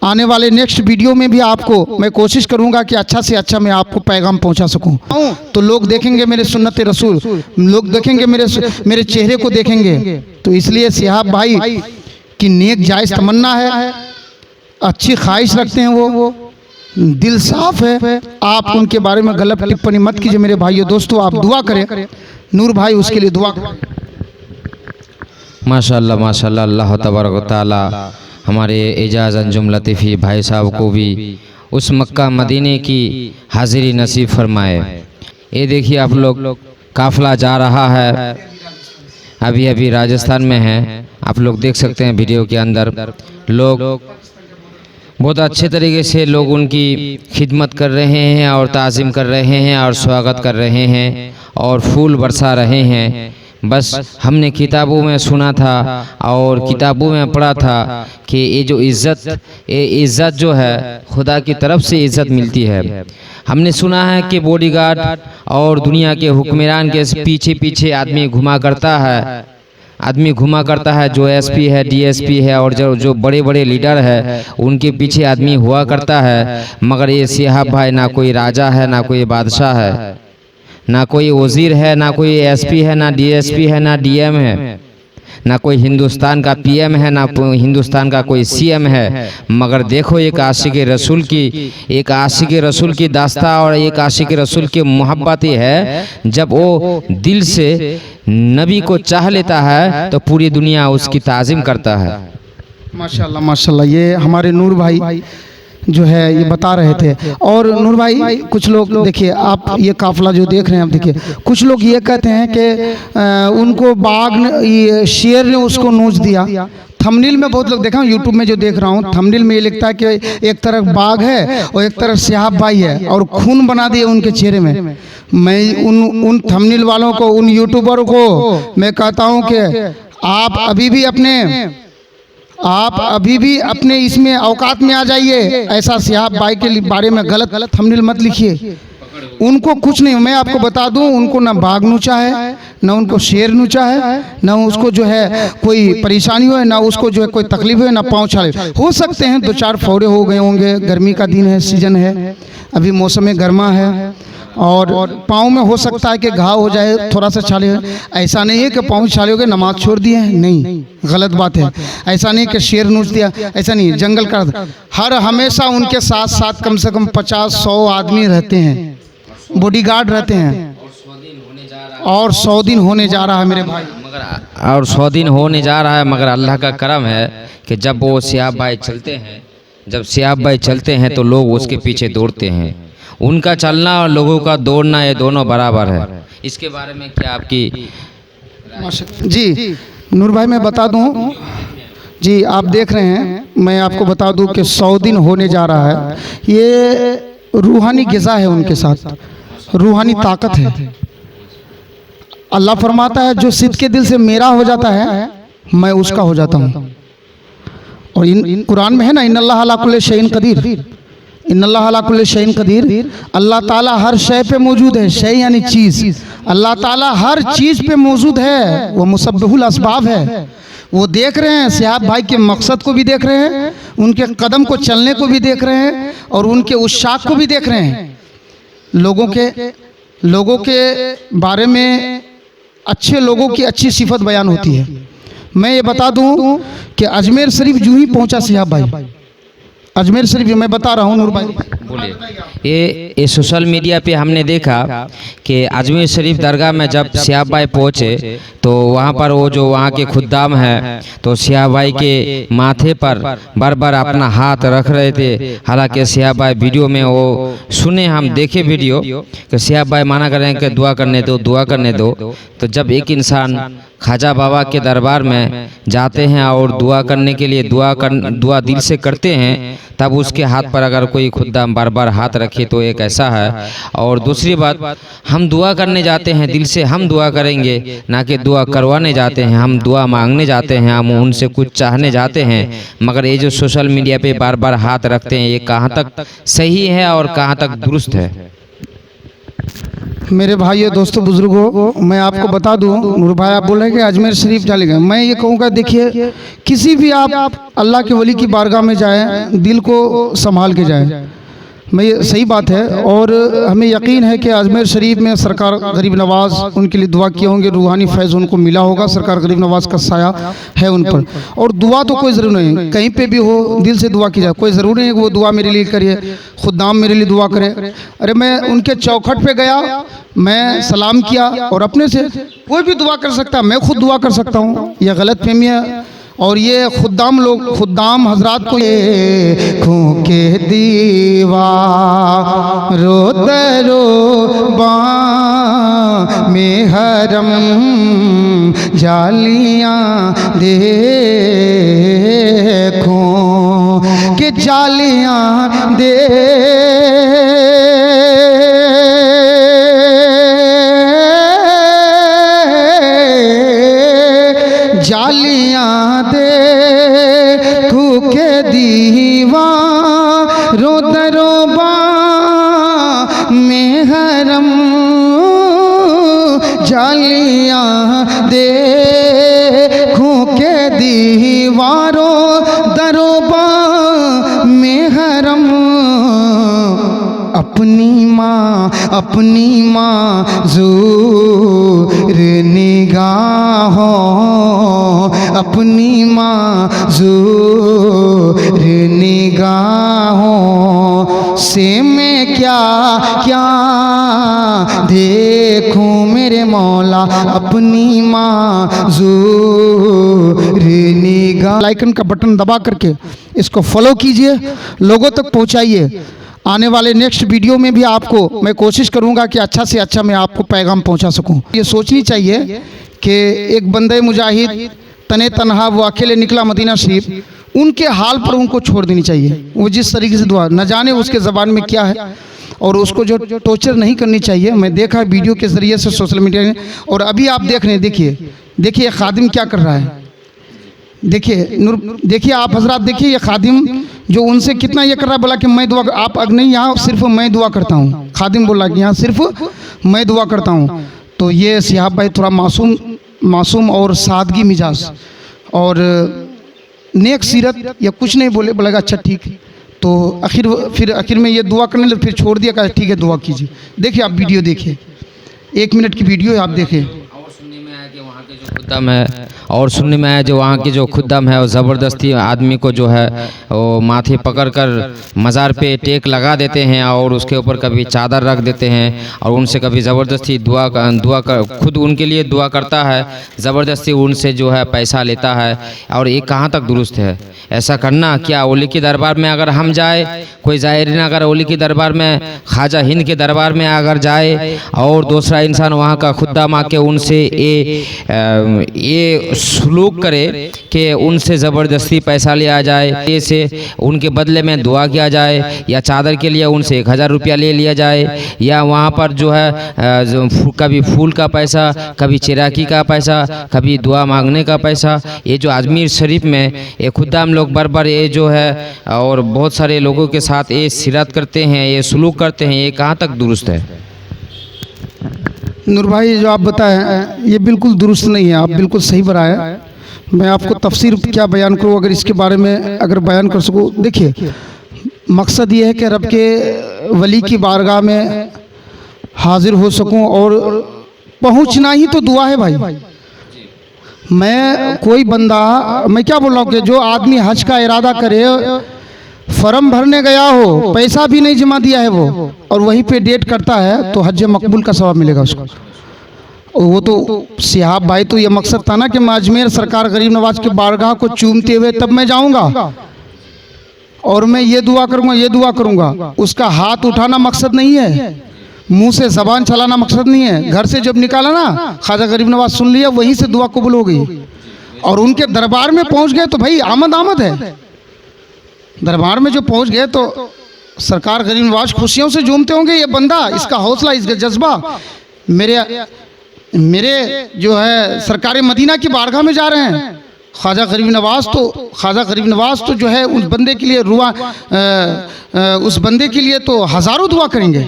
आने वाले नेक्स्ट वीडियो में भी आपको मैं कोशिश करूंगा कि अच्छा से अच्छा मैं आपको पैगाम पहुंचा सकूं। तो लोग देखेंगे मेरे सुन्नत रसूल, लोग देखेंगे मेरे चेहरे को देखेंगे। तो इसलिए सिहाब भाई की नेक जायज़ तमन्ना है, अच्छी ख्वाहिश रखते हैं, वो दिल साफ है। आप उनके बारे में गलत टिप्पणी मत कीजिए मेरे भाइयों दोस्तों। आप दुआ करें, नूर भाई उसके लिए दुआ करें। माशाअल्लाह माशाअल्लाह, अल्लाह तबारक व तआला हमारे एजाज़ अंजुम लतीफ़ी भाई साहब को भी उस मक्का मदीने की हाज़िरी नसीब फरमाए। ये देखिए आप लोग, काफ़िला जा रहा है, अभी अभी राजस्थान में है। आप लोग देख सकते हैं वीडियो के अंदर, लोग बहुत अच्छे तरीके से लोग उनकी खिदमत कर रहे हैं और ताज़ीम कर रहे हैं और स्वागत कर रहे हैं और फूल बरसा रहे हैं। बस हमने किताबों में सुना था और किताबों में पढ़ा था कि ये जो इज़्ज़त जो है खुदा की तरफ से इज़्ज़त मिलती है। हमने सुना है कि बॉडीगार्ड और दुनिया के हुक्मरान के पीछे पीछे आदमी घुमा करता है, जो एसपी है, डीएसपी है और जो बड़े बड़े लीडर है उनके पीछे आदमी हुआ करता है। मगर ये सिहाब भाई ना कोई राजा है, ना कोई बादशाह है, ना कोई वज़ीर है, ना कोई एसपी है, ना डीएसपी है, ना डीएम है, ना कोई हिंदुस्तान का पीएम है, ना हिंदुस्तान का कोई सीएम है। मगर देखो एक आशिक रसूल की दास्ता और एक आशिक रसूल की मोहब्बत है। जब वो दिल से नबी को चाह लेता है तो पूरी दुनिया उसकी ताज़ीम करता है। माशाल्लाह माशाल्लाह, ये हमारे नूर भाई जो है ये बता रहे थे। और नूर भाई कुछ लोग देखिए, आप ये काफिला जो देख रहे हैं आप देखिए, कुछ लोग ये कहते हैं कि उनको बाघ ने, शेर ने उसको नोच दिया। थंबनेल में बहुत लोग देखा, यूट्यूब में जो देख रहा हूँ थंबनेल में ये लिखता है कि एक तरफ बाघ है और एक तरफ सिहाब भाई है और खून बना दिए उनके चेहरे में। मैं उन थंबनेल वालों को, उन यूट्यूबर को मैं कहता हूँ कि आप अभी भी अपने इसमें औकात में आ जाइए। ऐसा सिहाब भाई के बारे में गलत थंबनेल मत लिखिए। उनको कुछ नहीं, मैं आपको बता दूं, उनको ना बाघ नोचा है, ना उनको शेर नोचा है, ना उसको जो है कोई परेशानी हो, ना उसको जो है कोई तकलीफ है, ना पाँव छाले। हो सकते हैं 2-4 फोड़े हो गए होंगे, गर्मी का दिन है, सीजन है, अभी मौसम गर्मा है, और पाँव में हो सकता है कि घाव हो जाए, थोड़ा सा छाले। ऐसा नहीं है कि पाँव छाले हो गए नमाज छोड़ दिए, नहीं, गलत बात है। ऐसा नहीं कि शेर नोच दिया, ऐसा नहीं। जंगल का हर हमेशा उनके साथ साथ कम से कम 50-100 आदमी रहते हैं, बॉडीगार्ड रहते हैं, और 100 दिन होने जा रहा है मेरे भाई, मगर और 100 दिन होने जा रहा है। मगर अल्लाह का करम है कि जब वो सियाब भाई चलते हैं, जब सियाब भाई चलते हैं तो लोग उसके पीछे दौड़ते हैं। उनका चलना और लोगों का दौड़ना ये दोनों बराबर है। इसके बारे में क्या आपकी? जी नूर भाई मैं बता दूं जी, आप देख रहे हैं, मैं आपको बता दूं कि 100 दिन होने जा रहा है। ये रूहानी ग़िज़ा है, उनके साथ रूहानी ताकत है। अल्लाह फरमाता है जो सिद्ध के दिल से मेरा हो जाता है, मैं उसका हो जाता हूँ। और इन कुरान में है ना, इन्नल्लाह अला कुल्लि शैइन कदीर, इन्नल्लाह अला कुल्लि शैइन कदीर। अल्लाह ताला हर शय पे मौजूद है, शय यानी चीज़। अल्लाह ताला हर चीज़ पे मौजूद है, वो मुसब्बिहुल असबाब है। वो देख रहे हैं, सियाब भाई के मकसद को भी देख रहे हैं, उनके कदम को चलने को भी देख रहे हैं, और उनके उशाक को भी देख रहे हैं। लोगों के बारे में अच्छे लोगों की अच्छी सिफत बयान होती है। मैं ये बता दूं कि अजमेर शरीफ जूं ही पहुंचा सियाब भाई, अजमेर शरीफ मैं बता रहा हूँ नूर भाई, बोलिए। ये सोशल मीडिया पे हमने देखा कि अजमेर शरीफ दरगाह में जब सियाब भाई पहुँचे तो वहाँ पर वो जो वहाँ के खुद्दाम हैं तो सियाब भाई के माथे पर बार बार अपना हाथ रख रहे थे। हालांकि सियाब भाई वीडियो में वो सुने, हम देखे वीडियो कि सियाब भाई माना कर रहे हैं कि दुआ करने दो, दुआ करने दो। तो जब एक इंसान ख्वाजा बाबा के दरबार में जाते हैं और दुआ करने के लिए दुआ दिल से करते हैं, तब उसके हाथ पर अगर कोई खुद्दाम बार बार हाथ रखे तो एक ऐसा है। और दूसरी बात, हम दुआ करने जाते हैं, दिल से हम दुआ करेंगे, ना कि दुआ करवाने जाते हैं। हम दुआ मांगने जाते हैं, हम उनसे कुछ चाहने जाते हैं। मगर ये जो सोशल मीडिया पे बार बार हाथ रखते हैं, ये कहाँ तक सही है और कहाँ तक दुरुस्त है? मेरे भाइयों, दोस्तों, बुजुर्गों, मैं आपको बता दूं, नूर भाई आप बोल रहे हैं कि अजमेर शरीफ चलेगा, मैं ये कहूँगा, देखिए किसी भी आप अल्लाह के वली की बारगाह में जाएं, दिल को संभाल के जाएं। मैं ये सही बात है, और हमें यकीन है कि अजमेर शरीफ में सरकार गरीब नवाज उनके लिए दुआ किए होंगे, रूहानी फैज़ उनको मिला होगा, सरकार गरीब नवाज का साया है उन पर। और दुआ तो कोई ज़रूरी नहीं, कहीं पे भी हो दिल से दुआ की जाए, कोई ज़रूरी नहीं कि वो दुआ मेरे लिए करिए, खुदाम मेरे लिए दुआ करे। अरे मैं उनके चौखट पे गया, मैं सलाम किया, और अपने से कोई भी दुआ कर सकता है, मैं खुद दुआ कर सकता हूँ। यह गलत फहमी है, और ये खुद्दाम हजरात को ये खो के दीवा रो दरो बा में हरम जालियां देखो के जालियां दे जालियां देखो के दीवारों दरोबा में हरम जालियां देखो के दीवारों दरोबा में हरम। अपनी माँ ज़ूर निगाहों, अपनी माँ ज़ूर निगाहों से मैं क्या क्या देखूं मेरे मौला, अपनी माँ ज़ूर निगाह। लाइकन का बटन दबा करके इसको फॉलो कीजिए, लोगों तक पहुँचाइए। आने वाले नेक्स्ट वीडियो में भी आपको मैं कोशिश करूंगा कि अच्छा से अच्छा मैं आपको पैगाम पहुंचा सकूं। ये सोचनी चाहिए कि एक बंदे मुजाहिद तने तनहा वो अकेले निकला मदीना शरीफ, उनके हाल पर उनको छोड़ देनी चाहिए। वो जिस तरीके से दुआ, न जाने उसके ज़बान में क्या है, और उसको जो टॉर्चर नहीं करनी चाहिए। मैं देखा वीडियो के ज़रिए से सोशल मीडिया में, और अभी आप देख रहे हैं, देखिए खादिम क्या कर रहा है, देखिए आप हजरात, देखिए ये खादिम जो उनसे कितना ये कर रहा है, बोला कि मैं दुआ आप अग नहीं, यहाँ सिर्फ मैं दुआ करता हूँ। खादिम बोला कि यहाँ सिर्फ मैं दुआ करता हूँ। तो ये सिहाब भाई थोड़ा मासूम और सादगी मिजाज और नेक सीरत या कुछ नहीं बोले, बोलेगा अच्छा ठीक। तो फिर आखिर में ये दुआ करने लगे, फिर छोड़ दिया, कहा ठीक है दुआ कीजिए। देखिए आप वीडियो देखिए, 1 मिनट की वीडियो है, आप देखिए। और सुनने में आया कि वहाँ के जो खुद्दम है, और सुनने में आया जो वहाँ के जो खुद्दम है वो ज़बरदस्ती आदमी को जो है वो माथे पकड़ कर मज़ार पे टेक लगा देते हैं और उसके ऊपर कभी चादर रख देते हैं और उनसे कभी ज़बरदस्ती खुद उनके लिए दुआ करता है, ज़बरदस्ती उनसे जो है पैसा लेता है। और ये कहाँ तक दुरुस्त है ऐसा करना? क्या ओली के दरबार में अगर हम जाए, कोई ज़ायरीन अगर ओली के दरबार में, ख्वाजा हिंद के दरबार में अगर जाए और दूसरा इंसान वहाँ का खुद्दाम आके उनसे ये सलूक करे कि उनसे ज़बरदस्ती पैसा लिया जाए, ये से उनके बदले में दुआ किया जाए, या चादर के लिए उनसे 1000 रुपया ले लिया जाए, या वहाँ पर जो है कभी फूल का पैसा, कभी चिराकी का पैसा, कभी दुआ मांगने का पैसा। ये जो अजमेर शरीफ में ये खुद्दाम लोग बरबर ये जो है और बहुत सारे लोगों के साथ ये सिरात करते हैं, ये सलूक करते हैं, ये कहाँ तक दुरुस्त है? नूर भाई जो आप बताएं ये बिल्कुल दुरुस्त नहीं है, आप बिल्कुल सही बताया। मैं आपको तफसीर क्या बयान करूँ, अगर इसके बारे में अगर बयान कर सकूँ। देखिए मकसद ये है कि रब के वली की बारगाह में हाजिर हो सकूँ, और पहुँचना ही तो दुआ है भाई। मैं कोई बंदा, मैं क्या बोल रहा हूँ कि जो आदमी हज का इरादा करे, फॉर्म भरने गया हो, पैसा भी नहीं जमा दिया है वो, और वहीं पे डेट करता है, तो हज मकबूल का सवाब मिलेगा उसको। वो तो सिहाब भाई तो ये मकसद था ना कि मैं अजमेर सरकार गरीब नवाज के बारगाह को चूमते हुए तब मैं जाऊंगा और मैं ये दुआ करूंगा। उसका हाथ उठाना मकसद नहीं है, मुंह से जबान चलाना मकसद नहीं है। घर से जब निकाला ना, ख्वाजा गरीब नवाज सुन लिया, वहीं से दुआ कबूल हो गई। और उनके दरबार में पहुंच गए तो भाई आमद है। दरबार में जो पहुंच गए तो सरकार गरीब नवाज खुशियों से झूमते होंगे। ये बंदा, इसका हौसला, इसका जज्बा, मेरे जो है सरकार मदीना की बारगाह में जा रहे हैं। ख्वाजा गरीब नवाज तो जो है उस बंदे के लिए उस बंदे के लिए तो हज़ारों दुआ करेंगे।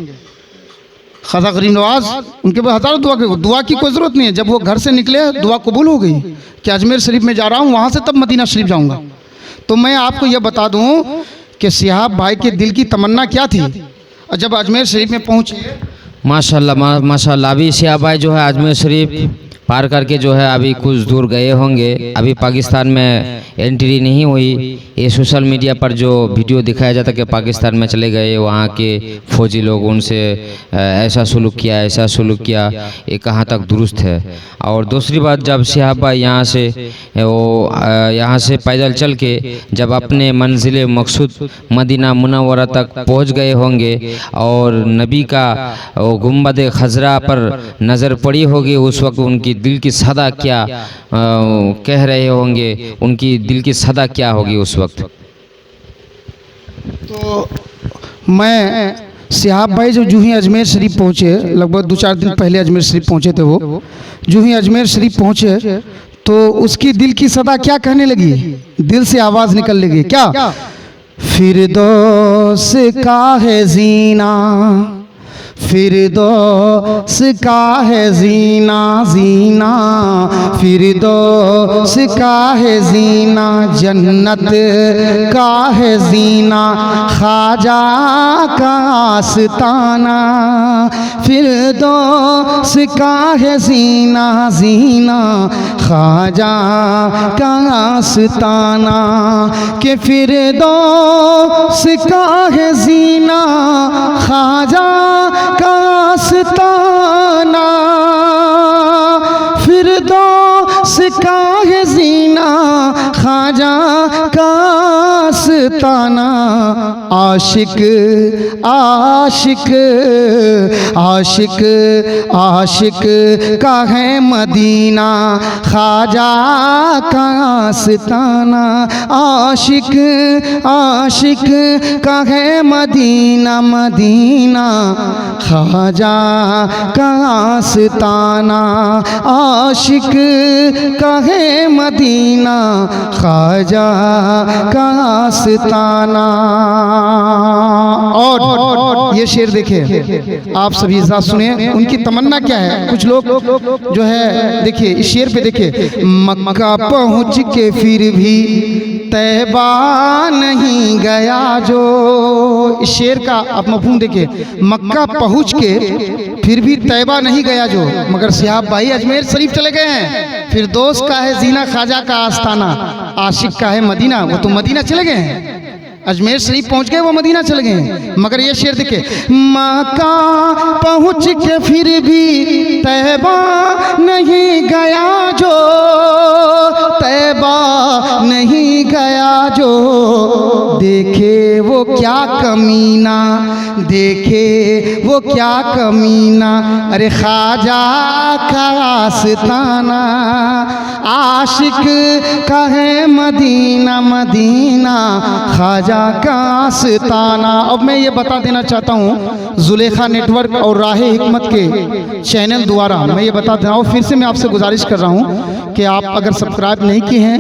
ख्वाजा गरीब नवाज उनके पास हज़ारों दुआ करेंगे। दुआ की कोई ज़रूरत नहीं है। जब वो घर से निकले दुआ कबूल हो गई कि अजमेर शरीफ में जा रहा हूँ, वहाँ से तब मदीना शरीफ जाऊँगा। तो मैं आपको यह बता दूँ कि सिहाब भाई के दिल की तमन्ना क्या थी, और जब अजमेर शरीफ में पहुँचे, माशाल्लाह अभी सिहाब भाई जो है अजमेर शरीफ पार करके जो है अभी कुछ दूर गए होंगे। अभी पाकिस्तान में एंट्री नहीं हुई। ये सोशल मीडिया पर जो वीडियो दिखाया जाता कि पाकिस्तान में चले गए, वहाँ के फौजी लोग उनसे ऐसा सलूक किया, ये कहाँ तक दुरुस्त है? और दूसरी बात, जब सिहाब भाई यहाँ से पैदल चल के जब अपने मंजिल मकसूद मदीना मुनव्वरा तक पहुँच गए होंगे और नबी का गुंबद खजरा पर नज़र पड़ी होगी, उस वक्त उनकी दिल की सदा क्या कह रहे होंगे, उनकी दिल की सदा क्या होगी उस वक्त? तो मैं सिहाब भाई जो ही अजमेर शरीफ पहुँचे, लगभग 2-4 दिन पहले अजमेर शरीफ पहुँचे थे, वो जो ही अजमेर शरीफ पहुँचे तो उसकी दिल की सदा क्या कहने लगी, दिल से आवाज़ निकल लगी, क्या? फिरदौस का है जीना, फिरदौस का है जीना, फिरदौस का है जीना, जन्नत का है जीना, ख्वाजा का आस्ताना, फिरदौस का है जीना, ख्वाजा का आस्ताना, के फिरदौस का है जीना, ख्वाजा का आस्ताना, फिरदौस का है जीना, ख्वाजा का आस्ताना, आशिक आशिक आशिक आशिक का है मदीना, ख्वाजा का आस्ताना, आशिक आशिक का है मदीना, मदीना ख्वाजा का आस्ताना, आशिक कहे मदीना ख्वाजा का आस्ताना। और ये शेर देखिए, आप सभी साथ सुनिए, उनकी तमन्ना क्या है। कुछ लोग जो है देखिए इस शेर पे देखिए, मक्का पहुँच के फिर भी तैबा नहीं गया जो। इस शेर का आप मफहूम देखिए, मक्का पहुँच के फिर भी तैबा नहीं गया जो, मगर सिहाब भाई अजमेर शरीफ चले गए हैं। फिर दोस्त का है जीना ख्वाजा का आस्ताना, आशिक का है मदीना, वो तो मदीना चले गए हैं। अजमेर शरीफ पहुंच गए, वो मदीना चले गए हैं। मगर ये शेर देखे, मक्का पहुंच के फिर भी तैबा नहीं गया जो, तैबा नहीं गया जो। देखे वो क्या कमीना, देखे वो क्या कमीना, अरे ख्वाजा का आस्ताना, आशिक का है मदीना, मदीना ख्वाजा का आस्ताना। अब मैं ये बता देना चाहता हूँ, जुलेखा नेटवर्क और राहे हिकमत के चैनल द्वारा मैं ये बता देना, और फिर से मैं आपसे गुजारिश कर रहा हूँ कि आप अगर सब्सक्राइब नहीं किए हैं,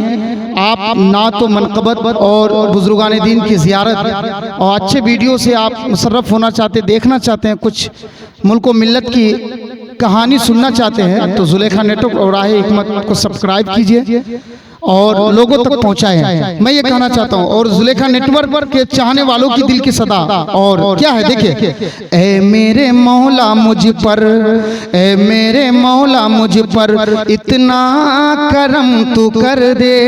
आप ना तो मनक़बत और बुजुर्गान दीन की ज़ियारत और अच्छे वीडियो से आप मुशर्रफ होना चाहते, देखना चाहते हैं, कुछ मुल्क व मिल्लत की कहानी सुनना चाहते हैं, तो जुलेखा नेटवर्क और राहे हिकमत को सब्सक्राइब कीजिए और लोगों तक पहुंचाएं। मैं ये कहना चाहता हूं, और जुलेखा नेटवर्क के चाहने वालों की दिल की सदा और क्या है देखिए, ए मेरे मौला मुझ पर, ए मेरे मौला मुझ पर इतना करम तू कर दे,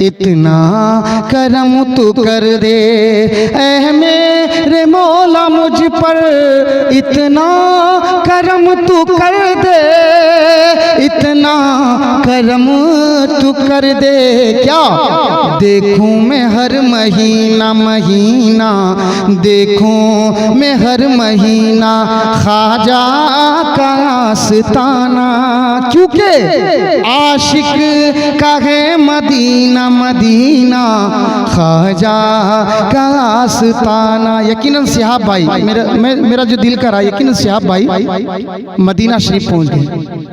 इतना करम तू कर दे, ए मेरे मौला मुझ पर इतना करम तू कर दे, इतना करम तू कर दे। क्या देखूं मैं हर महीना, महीना देखूं मैं हर महीना ख्वाजा का आस्ताना, क्योंकि आशिक का है मदीना, मदीना ख्वाजा का आस्ताना। यकीनन सिहाब भाई, मेरा जो दिल कर रहा है, यकीनन सिहाब भाई मदीना शरीफ पहुंच गए,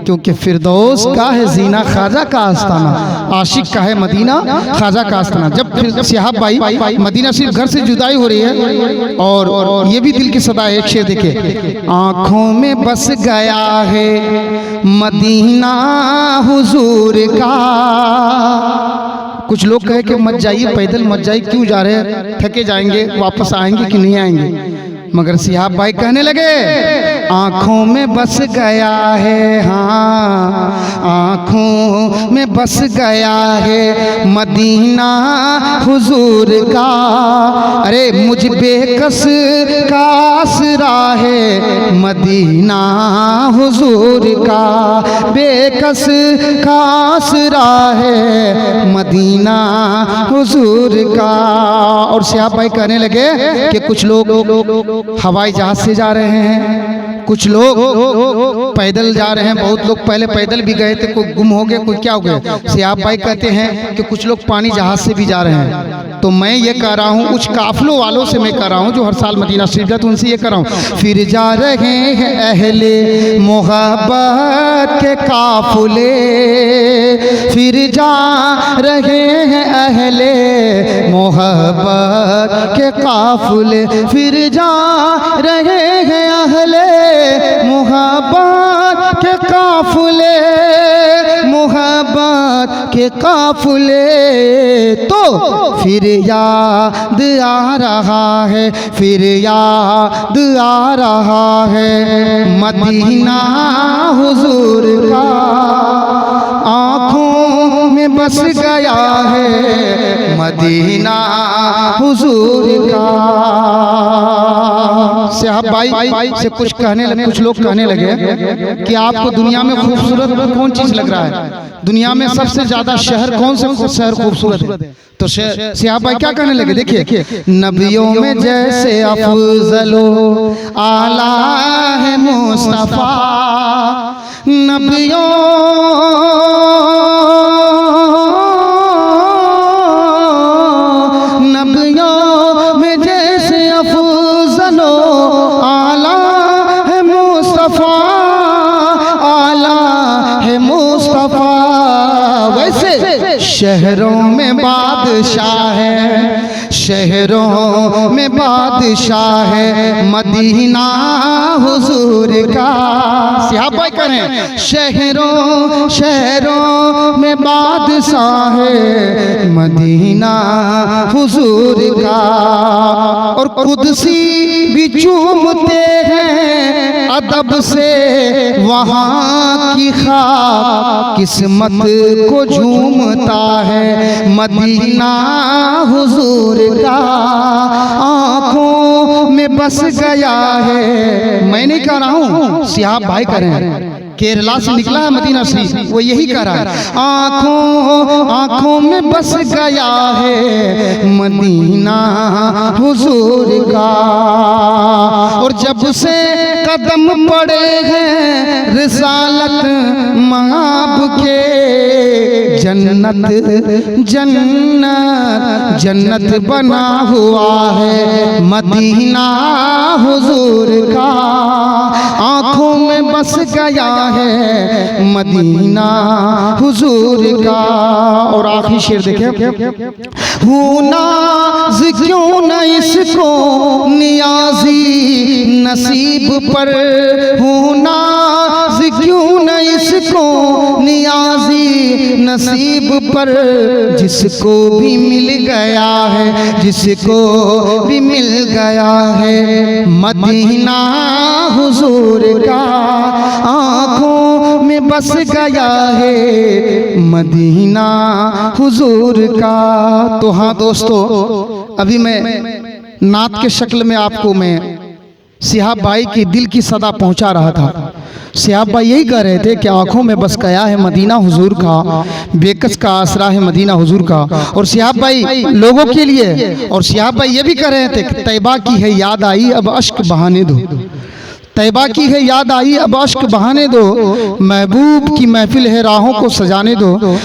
क्योंकि फिरदौस का है जीना ख्वाजा का आस्ताना, आशिक का है मदीना ख्वाजा का आस्ताना। जब फिर सिहाब भाई मदीना शरीफ घर से जुदाई हो रही है, और ये भी दिल की सदा है। एक शेर देखे, आँखों में बस गया है मदीना हुजूर का। कुछ लोग कहे कि मत जाइए, पैदल मत जाइए, क्यों जा रहे हैं, थके जाएंगे, वापस आएंगे कि नहीं आएंगे। मगर सिहाब भाई कहने लगे, आँखों में बस गया है, हाँ आँखों में बस गया है मदीना हुजूर का। अरे मुझ बेकस का आसरा है मदीना हुजूर का, बेकस का आसरा है मदीना हुजूर का। और सिहाब भाई कहने लगे कि कुछ लोग हवाई जहाज से जा रहे हैं, कुछ लोग पैदल जा रहे हैं, बहुत लोग पहले पैदल भी गए थे, कोई गुम हो गए, कोई क्या हो गए। सिहाब भाई कहते हैं कि कुछ लोग पानी जहाज से भी जा रहे हैं। तो मैं ये कह रहा हूँ, कुछ काफिलों वालों से मैं कह रहा हूँ जो हर साल मदीना शरीफ जाते, उनसे ये कह रहा हूँ, फिर जा रहे हैं अहले मोहब्बत के काफिले, फिर जा रहे हैं अहले मोहब्बत के काफिले, फिर जा रहे हैं अहले मोहब्बत के काफिले, मोहब्बत के काफिले। तो फिर याद आ रहा है, फिर याद आ रहा है मदीना हुजूर का, आँखों में बस गया है मदीना हुजूर का। सिहाब भाई से कुछ कहने लगे, कुछ लोग कहने लगे कि आपको दुनिया में खूबसूरत कौन चीज लग रहा है, दुनिया में सबसे ज्यादा शहर कौन सा शहर खूबसूरत है। तो सिहाब भाई क्या कहने लगे, देखिए, नबियों में जैसे अफजलो आला है मुस्तफा, नबियों में जैसे अफजलो आला है मुस्तफा, आला है शहरों में बादशाह है, शहरों में बादशाह है मदीना हुजूर का। सिहाब भाई करें, शहरों शहरों में बादशाह है मदीना हुजूर का। और कुदसी भी चूमते हैं अदब से वहाँ की खाक किस्मत को झूमता है मदीना हुजूर का। आँखों में बस गया है, मैं नहीं कह रहा हूँ, सिहाब भाई कह रहे हैं, केरला से निकला है मदीना शरीफ, वो यही कह रहा है। आँखों में बस गया है मदीना हुजूर का। और जब से कदम पड़े हैं रिसालत माब के, जन्नत जन्नत जन्नत बना हुआ है मदीना हुजूर का। आँखों में बस गया है मदीना हुजूर का। और आखिरी शेर देखें, हूँ नाज क्यों न इसको नियाजी नसीब पर, हूँ नाज क्यों न इसको नियाजी नसीब पर। जिसको भी मिल गया है, जिसको भी मिल गया है मदीना हुजूर का। आँखों में बस गया है मदीना हुजूर का। तो हाँ दोस्तों, अभी मैं नात के शक्ल में आपको मैं सिहाब भाई की दिल की सदा पहुंचा रहा था। सिहाब भाई यही कह रहे थे कि आंखों में बस गया है मदीना हुजूर का, बेकस का आसरा है मदीना हुजूर का। और सिहाब भाई लोगों के लिए, और सिहाब भाई ये भी कह रहे थे कि तैबा की है याद आई अब अश्क बहाने दो, तैबा की है याद आई अब अश्क बहाने दो, महबूब की महफिल है राहों को सजाने दो।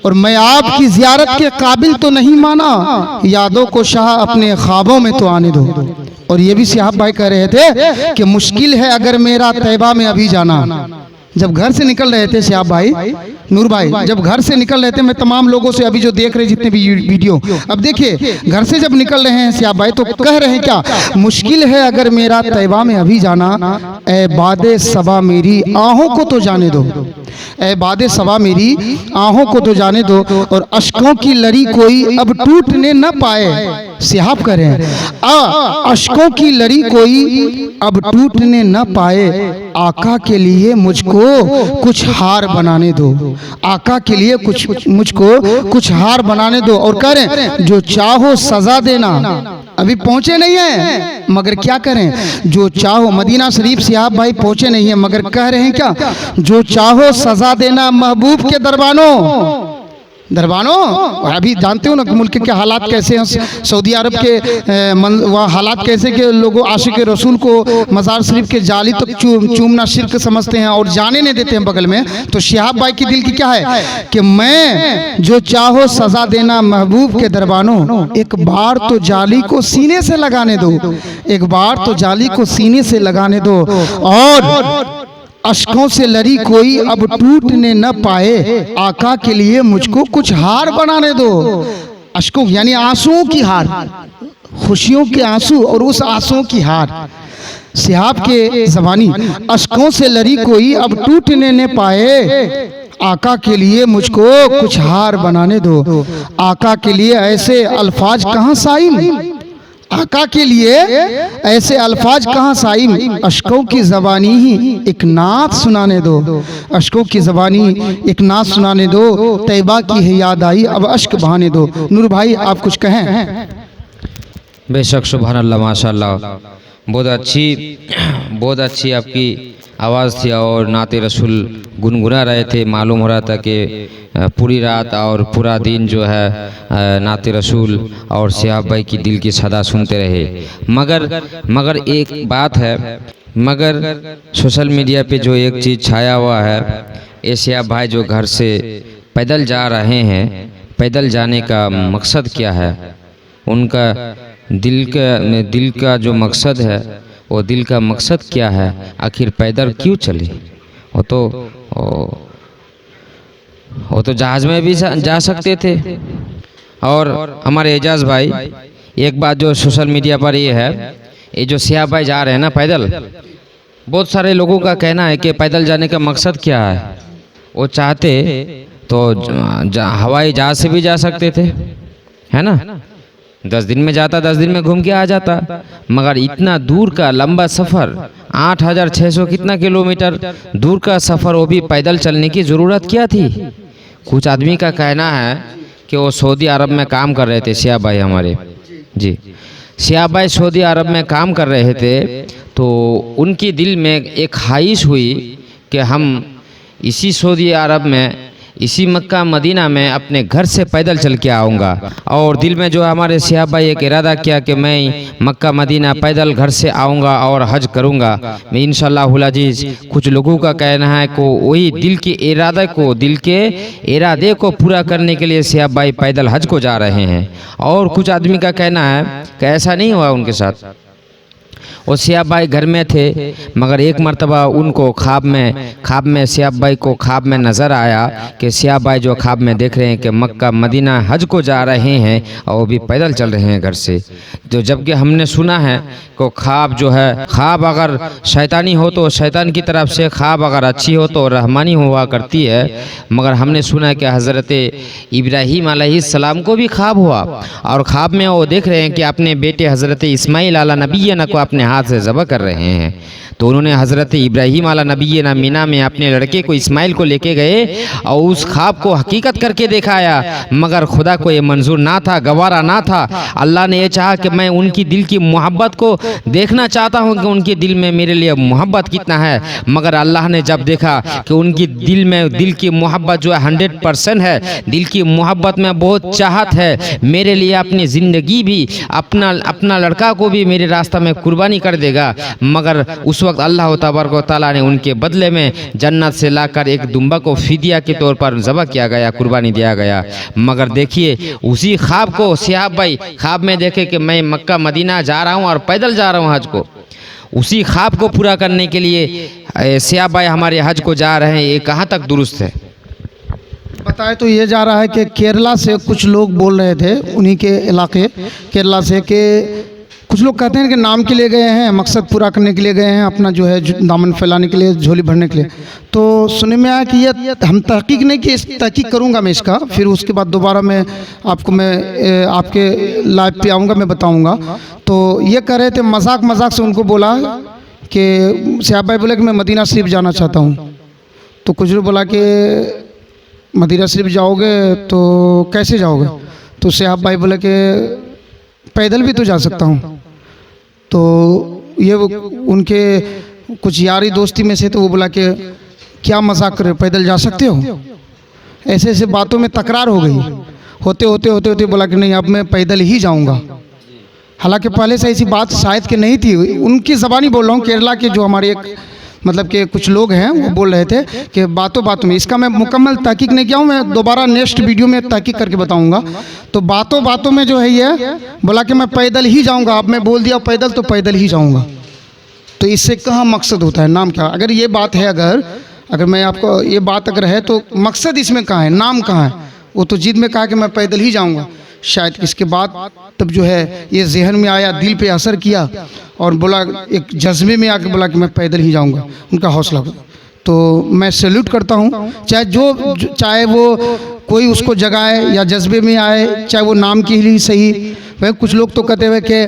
और मैं आपकी जियारत के काबिल तो नहीं माना, यादों को शाह अपने ख्वाबों में तो आने दो। और ये भी सिहाब भाई कह रहे थे कि मुश्किल है अगर मेरा तैबा में अभी जाना। जब घर से निकल रहे थे सिहाब भाई, नूर भाई, जब घर से निकल रहे थे, मैं तमाम लोगों से अभी जो देख रहे जितने भी वीडियो, अब देखिए घर से जब निकल रहे हैं सिहाब भाई तो कह रहे हैं क्या, मुश्किल है अगर मेरा तैबा में अभी जाना, ए बादे सबा मेरी आहों को तो जाने दो, ए बादे सबा मेरी आहों को तो जाने दो। और अश्कों की लड़ी कोई अब टूटने न पाए, सिहाब करें अश्कों की लड़ी कोई अब टूटने न पाए, आका के लिए मुझको कुछ हार बनाने दो, आका के लिए कुछ मुझको कुछ हार बनाने दो। और करें जो चाहो सजा देना, अभी पहुंचे नहीं है मगर क्या करें, जो चाहो, मदीना शरीफ सिहाब भाई पहुंचे नहीं है मगर कह रहे हैं क्या, जो चाहो सजा देना महबूब के दरबानों। अभी जानते हो ना मुल्क के हालात कैसे हैं, सऊदी अरब के वहाँ हालात कैसे कि लोगों आशिक रसूल को मज़ार शरीफ के जाली तक चूमना शिर्क समझते हैं और जाने नहीं देते हैं बगल में। तो सिहाब भाई की दिल की क्या है कि मैं जो चाहो सजा देना महबूब के दरबानों, एक बार तो जाली को सीने से लगाने दो, एक बार तो जाली को सीने से लगाने दो। और अश्कों से लड़ी कोई अब टूटने न पाए, आका के लिए मुझको कुछ हार बनाने दो। अश्कों यानी आंसुओं की हार, खुशियों के आंसू और उस आंसुओं की हार। सिहाब के ज़बानी, अश्कों से लड़ी कोई अब टूटने न पाए, आका के लिए मुझको कुछ हार बनाने दो। आका के लिए ऐसे अल्फाज कहाँ साइम, आका के लिए ऐसे अल्फाज कहाँ साइम, अश्कों की ज़बानी ही एक नात सुनाने दो, अश्कों की ज़बानी एक नात सुनाने दो, तैबा की है याद आई अब अश्क बहाने दो। नूर भाई आप कुछ कहें। बेशक सुभान अल्लाह, माशाअल्लाह, बहुत अच्छी आपकी आवाज़ थी और नाते रसूल गुनगुना रहे थे। मालूम हो रहा था कि पूरी रात और पूरा दिन जो है नाते रसूल और सिहाब भाई की दिल की सदा सुनते रहे। मगर एक बात है, मगर सोशल मीडिया पे जो एक चीज़ छाया हुआ है, ये सिहाब भाई जो घर से पैदल जा रहे हैं, पैदल जाने का मकसद क्या है, उनका दिल का जो मकसद है, वो दिल का मकसद क्या है, आखिर पैदल क्यों चले। वो तो वो तो जहाज़ में भी जा सकते थे। और हमारे एजाज भाई, एक बात जो सोशल मीडिया पर ये है, ये जो सियाह भाई जा रहे हैं ना पैदल, बहुत सारे लोगों का कहना है कि पैदल जाने का मकसद क्या है। वो चाहते तो हवाई जहाज़ से भी जा सकते थे, है ना, 10 दिन में जाता, 10 दिन में घूम के आ जाता। मगर इतना दूर का लंबा सफ़र, 8600 कितना किलोमीटर दूर का सफ़र, वो भी पैदल चलने की ज़रूरत क्या थी। कुछ आदमी का कहना है कि वो सऊदी अरब में काम कर रहे थे, सियाह भाई हमारे जी, सियाह भाई सऊदी अरब में काम कर रहे थे, तो उनकी दिल में एक ख्वाहिश हुई कि हम इसी सऊदी अरब में, इसी मक्का मदीना में अपने घर से पैदल चल के आऊँगा। और दिल में जो हमारे सियाह भाई एक इरादा किया कि मैं मक्का मदीना पैदल घर से आऊँगा और हज करूँगा मैं इंशाअल्लाहुल अजीज़। कुछ लोगों का कहना है को वही दिल के इरादे को पूरा करने के लिए सियाह भाई पैदल हज को जा रहे हैं। और कुछ आदमी का कहना है कि ऐसा नहीं हुआ उनके साथ। वो सियाह भाई घर में थे, मगर एक मर्तबा उनको ख्वाब में सियाह भाई को ख्वाब में नज़र आया कि सियाह भाई जो ख्वाब में देख रहे हैं कि मक्का मदीना हज को जा रहे हैं और वो भी पैदल चल रहे हैं घर से। तो जबकि हमने सुना है कि ख्वाब जो है, ख्वाब अगर शैतानी हो तो शैतान की तरफ से, ख्वाब अगर अच्छी हो तो रहमानी हुआ करती है। मगर हमने सुना है कि हज़रत इब्राहीम अलैहिस्सलाम को भी ख्वाब हुआ और ख्वाब में वो देख रहे हैं कि अपने बेटे हज़रत इस्माइल अला नबीना को अपने हाथ से ज़बह कर रहे हैं। तो उन्होंने हज़रत इब्राहीम अला नबीना मीना में अपने लड़के को इस्माइल को लेके गए और उस ख्वाब को हकीकत करके दिखाया। मगर खुदा को ये मंजूर ना था, गवारा ना था। अल्लाह ने ये चाहा कि मैं उनकी दिल की मोहब्बत को देखना चाहता हूँ कि उनके दिल में मेरे लिए मोहब्बत कितना है। मगर अल्लाह ने जब देखा कि उनकी दिल की मोहब्बत जो है 100% है, दिल की मोहब्बत में बहुत चाहत है, मेरे लिए अपनी ज़िंदगी भी, अपना लड़का को भी मेरे रास्ता में कुर्बानी कर देगा। मगर उस वक्त अल्लाह तबारक व तआला ने उनके बदले में जन्नत से लाकर एक दुम्बा को फिदिया के तौर पर ज़बह किया गया, कुर्बानी दिया गया। मगर देखिए उसी ख्वाब को सियाह भाई ख्वाब में देखे कि मैं मक्का मदीना जा रहा हूँ और पैदल जा रहा हूँ हज को, उसी ख्वाब को पूरा करने के लिए सियाह भाई हमारे हज को जा रहे हैं। ये कहाँ तक दुरुस्त है? बताए तो ये जा रहा है कि केरला से कुछ लोग बोल रहे थे, उन्हीं के इलाके केरला से, कि कुछ लोग कहते हैं कि नाम के लिए गए हैं, मकसद पूरा करने के लिए गए हैं, अपना जो है दामन फैलाने के लिए, झोली भरने के लिए। तो सुनने में आया कि ये हम तहकीक नहीं कि तहकीक करूंगा मैं इसका, फिर उसके बाद दोबारा मैं आपके लाइव पे आऊँगा, मैं बताऊँगा। तो ये कह रहे थे, मजाक से उनको बोला कि सियाह भाई बोले कि मैं मदीना शरीफ जाना चाहता हूँ। तो कुछ लोग बोला कि मदीना शरीफ जाओगे तो कैसे जाओगे? तो सियाह भाई बोले कि पैदल भी तो जा सकता हूँ। तो ये उनके कुछ यारी दोस्ती में से, तो वो बोला कि क्या मजाक कर रहे हो, पैदल जा सकते हो? ऐसे बातों में तकरार हो गई। होते बोला कि नहीं, अब मैं पैदल ही जाऊंगा। हालांकि पहले से ऐसी बात शायद कि नहीं थी, उनकी ज़बानी बोल रहा हूँ। केरला के जो हमारे एक मतलब कि कुछ लोग हैं वो बोल रहे थे कि बातों में, इसका मैं मुकम्मल तहकीक नहीं किया हूँ, मैं दोबारा नेक्स्ट वीडियो में तहकीक करके बताऊंगा। तो बातों में जो है ये बोला कि मैं पैदल ही जाऊंगा। अब मैं बोल दिया पैदल, तो पैदल ही जाऊंगा। तो इससे कहाँ मकसद होता है, नाम क्या? अगर ये बात है, अगर मैं आपको ये बात अगर है, तो मकसद इसमें कहाँ है, नाम कहाँ है? वो तो जिद में कहा कि मैं पैदल ही जाऊँगा। शायद इसके बाद तब जो है ये जहन में आया, दिल पे असर किया और बोला, एक जज्बे में आकर बोला कि मैं पैदल ही जाऊंगा। उनका हौसला। तो मैं सैल्यूट करता हूँ, चाहे वो कोई उसको जगाए या जज्बे में आए, चाहे वो नाम के लिए सही। वह कुछ लोग तो कहते हैं कि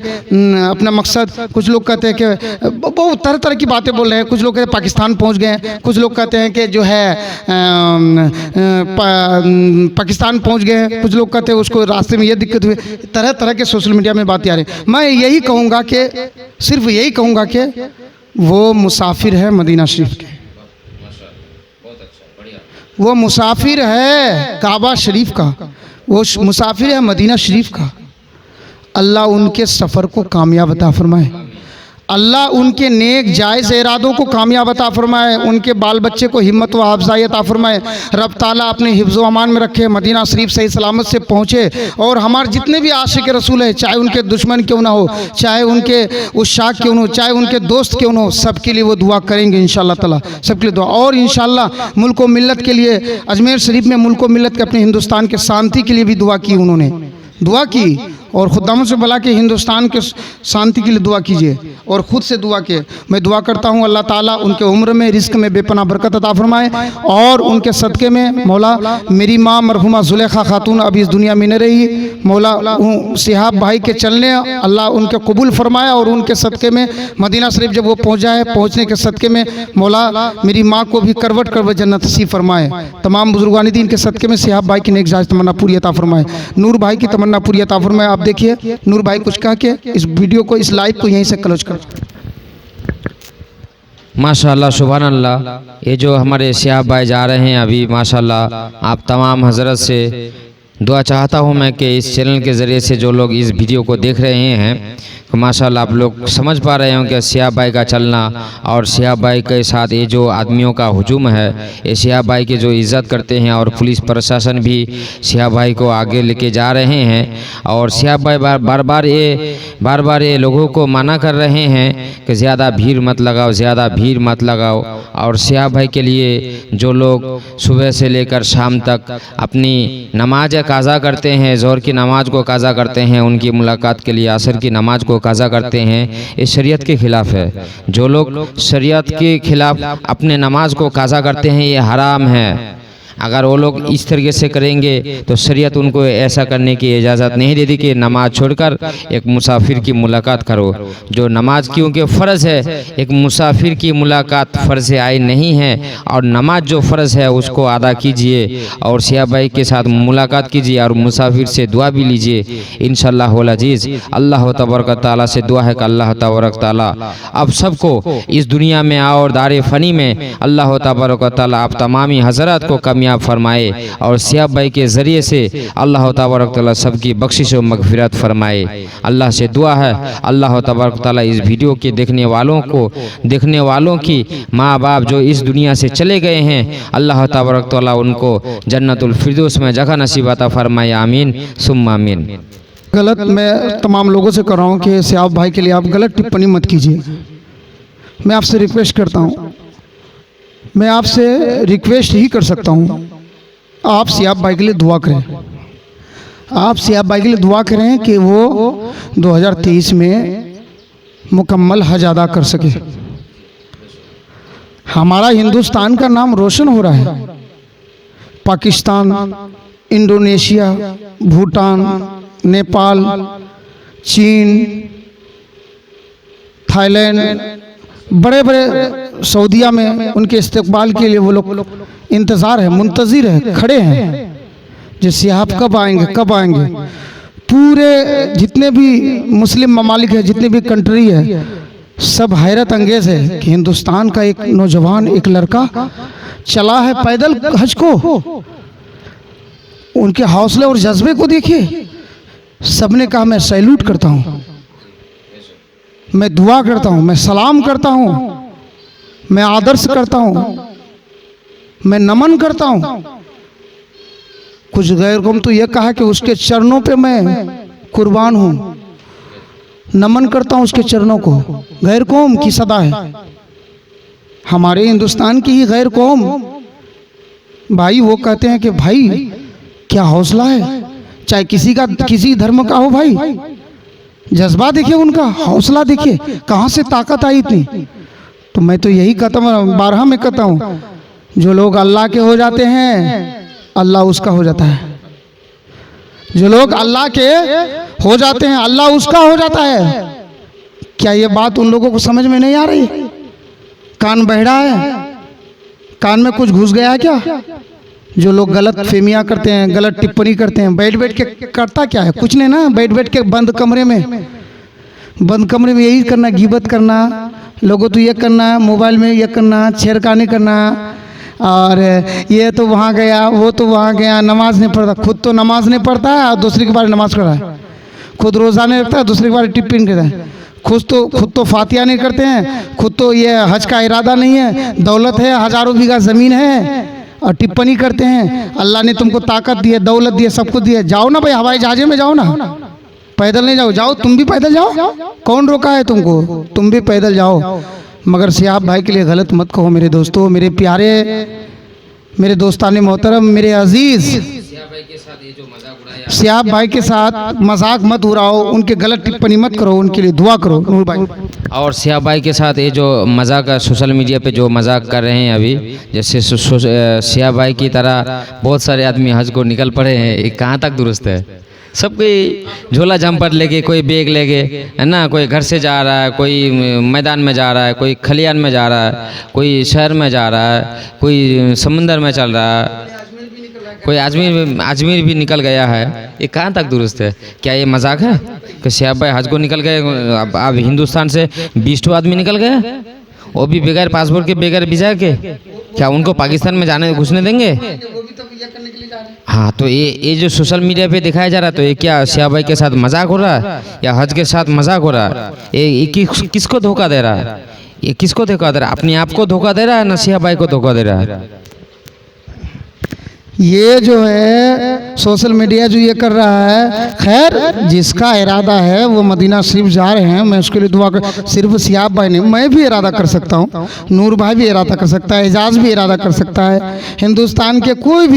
अपना मकसद, कुछ लोग कहते हैं कि बहुत तरह की बातें बोल रहे हैं। कुछ लोग कहते हैं पाकिस्तान पहुंच गए, कुछ लोग कहते हैं कि जो है पाकिस्तान पहुंच गए, कुछ लोग कहते हैं उसको रास्ते में ये दिक्कत हुई। तरह के सोशल मीडिया में बातें आ रही हैं। मैं यही कहूँगा कि सिर्फ यही कहूँगा कि वो मुसाफिर है मदीना शरीफ के, वो मुसाफिर है काबा शरीफ का, वो मुसाफिर है मदीना शरीफ का। अल्लाह उनके सफ़र को कामयाब अता फरमाए, अल्लाह उनके नेक जायज़ इरादों को कामयाब अता फरमाए, उनके बाल बच्चे को हिम्मत व अफजाई अता फरमाए। रब ताला अपने हिफ्ज़ व अमान में रखे, मदीना शरीफ सही सलामत से पहुँचे। और हमारे जितने भी आशिक रसूल है, चाहे उनके दुश्मन क्यों ना हो, चाहे उनके उशाक क्यों ना हो, चाहे उनके दोस्त क्यों ना हो, सबके लिए वो दुआ करेंगे इंशाअल्लाह ताला, सबके लिए दुआ। और इंशाअल्लाह मुल्क व मिल्लत के लिए, अजमेर शरीफ में मुल्क व मिल्लत के, अपने हिंदुस्तान के शांति के लिए भी दुआ की, उन्होंने दुआ की। और खुदाम से भला के हिंदुस्तान के शांति के लिए दुआ कीजिए और ख़ुद से दुआ किए। मैं दुआ करता हूँ अल्लाह ताला उनके उम्र में, रिस्क में बेपनाह बरकत अता फरमाए। और उनके सदक़े में मौला मेरी माँ मरहुमा ज़ुलेखा खातून अभी इस दुनिया में न रही, मौला सिहाब भाई के चलने अल्लाह उनके कबूल फरमाया। और उनके सदक़े में मदीना शरीफ जब वो पहुँच जाए, पहुँचने के सदक़े में मौला मेरी माँ को भी करवट करवट जन्नत नसीब फरमाए। तमाम बुजुर्गानी दीन के सदक़े में सिहाब भाई की नेक जायज़ तमन्ना पूरी अता फरमाए, नूर भाई की तमन्ना पूरी अता फरमाए। आप देखिए नूर भाई कुछ कह के इस वीडियो को, इस लाइव को यहीं से क्लोज कर। माशाल्लाह सुभान अल्लाह। ये जो हमारे सियाब भाई जा रहे हैं अभी, माशाल्लाह आप तमाम हजरत से दुआ चाहता हूँ मैं कि इस चैनल के ज़रिए से जो लोग इस वीडियो को देख रहे हैं, तो माशाल्लाह आप लोग समझ पा रहे हो कि सियाब भाई का चलना और सियाब भाई के साथ ये जो आदमियों का हुजूम है, ये सियाब भाई की जो इज़्ज़त करते हैं। और पुलिस प्रशासन भी सियाब भाई को आगे लेके जा रहे हैं। और सियाब भाई बार बार ये लोगों को मना कर रहे हैं कि ज़्यादा भीड़ मत लगाओ, ज़्यादा भीड़ मत लगाओ। और सियाब भाई के लिए जो लोग सुबह से लेकर शाम तक अपनी नमाज काज़ा करते हैं, ज़ोहर की नमाज को काज़ा करते हैं, उनकी मुलाकात के लिए असर की नमाज को काज़ा करते हैं, ये शरीयत के ख़िलाफ़ है। जो लोग शरीयत के ख़िलाफ़ अपने नमाज को काज़ा करते हैं, ये हराम है। अगर वो लोग इस तरीके से करेंगे तो शरीयत उनको ऐसा करने की इजाज़त नहीं देती कि नमाज छोड़कर एक मुसाफिर की मुलाकात करो। जो नमाज क्योंकि फ़र्ज़ है, एक मुसाफिर की मुलाकात फ़र्ज़ आइन नहीं है। और नमाज जो फ़र्ज़ है उसको अदा कीजिए और सियाब भाई के साथ मुलाकात कीजिए और मुसाफिर से दुआ भी लीजिए इंशाअल्लाह वल अज़ीज़। अल्लाह तबारक तआला से दुआ है कि अल्लाह तबारक तआला अब सबको इस दुनिया में और दारे फ़नी में अल्लाह तबारक तआला आप तमामी हज़रात को कामयाब फरमाए। और सियाब भाई के ज़रिए से अल्लाह तबारक तआला सबकी बख्शिश और मग़फ़िरत फरमाए। अल्लाह से दुआ है अल्लाह तबारक तआला इस वीडियो के देखने वालों की माँ बाप जो इस दुनिया से चले गए हैं, अल्लाह तबारक तआला उनको जन्नतुल फिरदौस में जगह नसीब अता फरमाए। आमीन सुम्मा आमीन। गलत मैं तमाम लोगों से कर रहा हूँ कि सियाब भाई के लिए आप गलत टिप्पणी मत कीजिए। मैं आपसे रिक्वेस्ट करता हूँ, मैं आपसे रिक्वेस्ट ही कर सकता हूँ, आप सियाब भाई के लिए दुआ करें। आप सियाब भाई के लिए दुआ करें कि वो 2023 में मुकम्मल हज अदा कर सके। हमारा हिंदुस्तान का नाम रोशन हो रहा है। पाकिस्तान, इंडोनेशिया, भूटान, नेपाल, चीन, थाईलैंड, बड़े बड़े सऊदीया में उनके इस्तकबाल के लिए वो लोग इंतज़ार है, मुंतज़िर है, खड़े हैं जो सियाब कब आएंगे। पूरे जितने भी मुस्लिम ममालिक है, जितने भी कंट्री है, सब हैरत अंगेज़ है कि हिंदुस्तान का एक नौजवान, एक लड़का चला है पैदल हज को। उनके हौसले और जज्बे को देखिए। सबने कहा मैं सैल्यूट करता हूँ, मैं दुआ करता हूँ, मैं सलाम करता हूँ, मैं आदर्श करता हूँ, मैं नमन करता हूँ। कुछ गैर कौम तो यह कहा कि उसके चरणों पे मैं कुर्बान हूँ, नमन करता हूँ उसके चरणों को। गैर कौम की सदा है, हमारे हिंदुस्तान की ही गैर कौम भाई, वो कहते हैं कि भाई क्या हौसला है, चाहे किसी धर्म का हो भाई। जज्बा देखिए, उनका हौसला देखिए, कहाँ से ताकत आई इतनी। तो मैं तो यही कहता हूँ, बारहा में कहता हूँ, जो लोग अल्लाह के हो जाते हैं अल्लाह उसका हो जाता है। जो लोग अल्लाह के हो जाते हैं अल्लाह उसका हो जाता है। क्या ये बात उन लोगों को समझ में नहीं आ रही? कान बहरा है, कान में कुछ घुस गया है क्या? जो लोग गलत फेमियाँ करते हैं, गलत टिप्पणी करते हैं, बैठ बैठ के करता क्या है? कुछ नहीं ना, बैठ बैठ के बंद कमरे में यही करना, गिबत करना, लोगों तो ये करना, मोबाइल में ये करना, छेड़खानी करना, और ये तो वहाँ गया, वो तो वहाँ गया, नमाज नहीं पढ़ता। खुद तो नमाज नहीं पढ़ता है और दूसरे के बारे नमाज पढ़ रहा है। खुद रोज़ा नहीं रखता है, दूसरे के बारे टिप्पणी करता है। खुद तो फातिहा नहीं करते हैं, खुद तो ये हज का इरादा नहीं है, दौलत है, हजारों बीघा ज़मीन है और टिप्पणी करते हैं अल्लाह ने तुमको ताकत दी है, दौलत दी है, सब कुछ दिया। जाओ ना भाई, हवाई जहाज़े में जाओ ना, पैदल नहीं जाओ, जाओ तुम भी पैदल जाओ, कौन रोका है तुमको, तुम भी पैदल जाओ। मगर सियाब भाई के लिए गलत मत कहो मेरे दोस्तों, मेरे प्यारे, मेरे दोस्ताने मोहतरम, मेरे अजीज़, सियाब भाई के साथ मजाक मत उड़ाओ, उनके गलत टिप्पणी मत करो, उनके लिए दुआ करो नूर भाई। और सियाब भाई के साथ ये जो मजाक सोशल मीडिया पे जो मजाक कर रहे हैं अभी, जैसे सियाब भाई की तरह बहुत सारे आदमी हज को निकल पड़े हैं, ये कहाँ तक दुरुस्त है? सब कोई झोला जम्पर लेके, कोई बैग लेके, है ना, कोई घर से जा रहा है, कोई मैदान में जा रहा है, कोई खलियान में जा रहा है, कोई शहर में जा रहा है, कोई समंदर में चल रहा है, कोई अजमेर भी निकल गया है। ये कहाँ तक दुरुस्त है? क्या ये मजाक है कि सियाब भाई हज को निकल गए? अब हिंदुस्तान से 20 आदमी निकल गए, वो भी बगैर पासपोर्ट के, बगैर वीज़ा के। क्या उनको पाकिस्तान में जाने घुसने देंगे? हाँ, तो ये जो सोशल मीडिया पे दिखाया जा रहा है, तो ये क्या सियाब भाई के साथ मजाक हो रहा है या हज के साथ मजाक हो रहा है? ये किसको धोखा दे रहा है? ये किसको धोखा दे रहा है? अपने आप को धोखा दे रहा है ना सियाब भाई को धोखा दे रहा है? ये जो है सोशल मीडिया जो ये कर रहा है, खैर जिसका इरादा है वो मदीना शरीफ जा रहे हैं, मैं उसके लिए दुआ कर। सिर्फ सियाब भाई नहीं, मैं भी इरादा कर सकता हूँ, नूर भाई भी इरादा कर सकता है, एजाज भी इरादा कर सकता है, हिंदुस्तान के कोई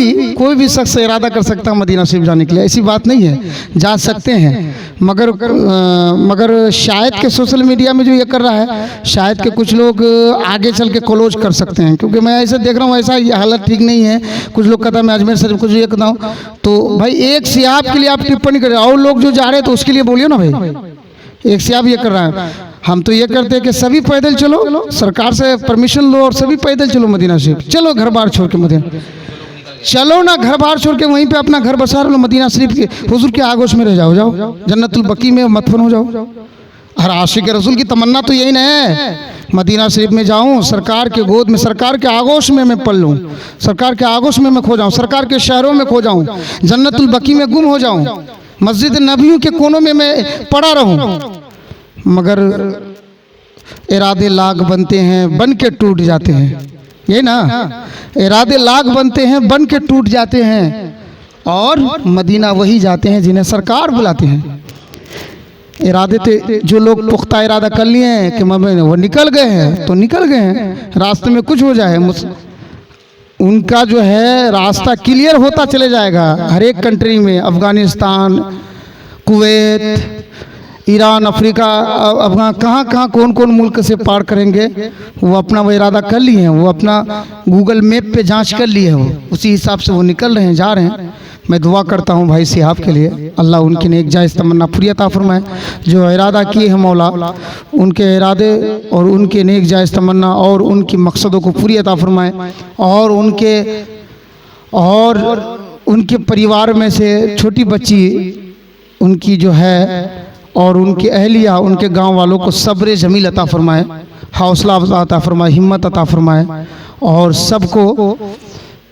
भी शख्स इरादा कर सकता है मदीना शरीफ जाने के लिए, ऐसी बात नहीं है, जा सकते हैं। मगर शायद के सोशल मीडिया में जो ये कर रहा है, शायद के कुछ लोग आगे चल के क्लोज कर सकते हैं, क्योंकि मैं ऐसे देख रहा हूँ, ऐसा हालत ठीक नहीं है। कुछ लोग कहता है अजमेर शरीफ कुछ ये कहता हूँ, तो भाई एक सियाब के लिए आप टिप्पणी करें, और लोग जो जा रहे हैं तो उसके लिए बोलिए ना भाई, एक सियाब ये कर रहा है। हम तो ये करते हैं कि सभी पैदल चलो, सरकार से परमिशन लो और सभी पैदल चलो मदीना शरीफ, चलो घर बार छोड़ के मदीना चलो ना, घर बार छोड़ के वहीं पे अपना घर बसा लो, मदीना शरीफ के हुजूर के आगोश में रह जाओ, जाओ जन्नतुल बकी में मदफन हो जाओ। हर आशिक रसूल की तमन्ना तो यही ना है, मदीना शरीफ में जाऊं, सरकार के गोद में, सरकार के आगोश में मैं पल लूं, सरकार के आगोश में मैं खो जाऊं, सरकार के शहरों में खो जाऊं, जन्नतुल बकी में गुम हो जाऊं, मस्जिद नबियों के कोनों में मैं पड़ा रहूं। मगर इरादे लाख बनते हैं, बन के टूट जाते हैं, ये ना, इरादे लाख बनते हैं, बन के टूट जाते हैं, और मदीना वही जाते हैं जिन्हें सरकार बुलाते हैं। इरादे थे जो लोग पुख्ता इरादा कर लिए हैं कि वो निकल गए हैं, तो निकल गए हैं, रास्ते में कुछ हो जाए, उनका जो है रास्ता क्लियर होता चले जाएगा। हर एक कंट्री में, Afghanistan, Kuwait, Iran, Africa, Afghan, कहाँ कौन कौन मुल्क से पार करेंगे, वो अपना वो इरादा कर लिए हैं, वो अपना गूगल मैप पे जांच कर लिए हैं, वो उसी हिसाब से वो निकल रहे हैं, जा रहे हैं। मैं दुआ करता हूँ भाई सियाब के लिए, अल्लाह उनकी नेक जायज़ तमन्ना पूरी अता फरमाए। जो इरादा किए हैं मौला, उनके इरादे और उनके नेक जायज़ तमन्ना और उनकी मकसदों को पूरी अता फरमाए, और उनके परिवार में से छोटी बच्ची उनकी जो है और उनके अहलिया, उनके गांव वालों को सब्र जमील अता फरमाए, हौसला अता फरमाए, हिम्मत अता फरमाए, और सबको,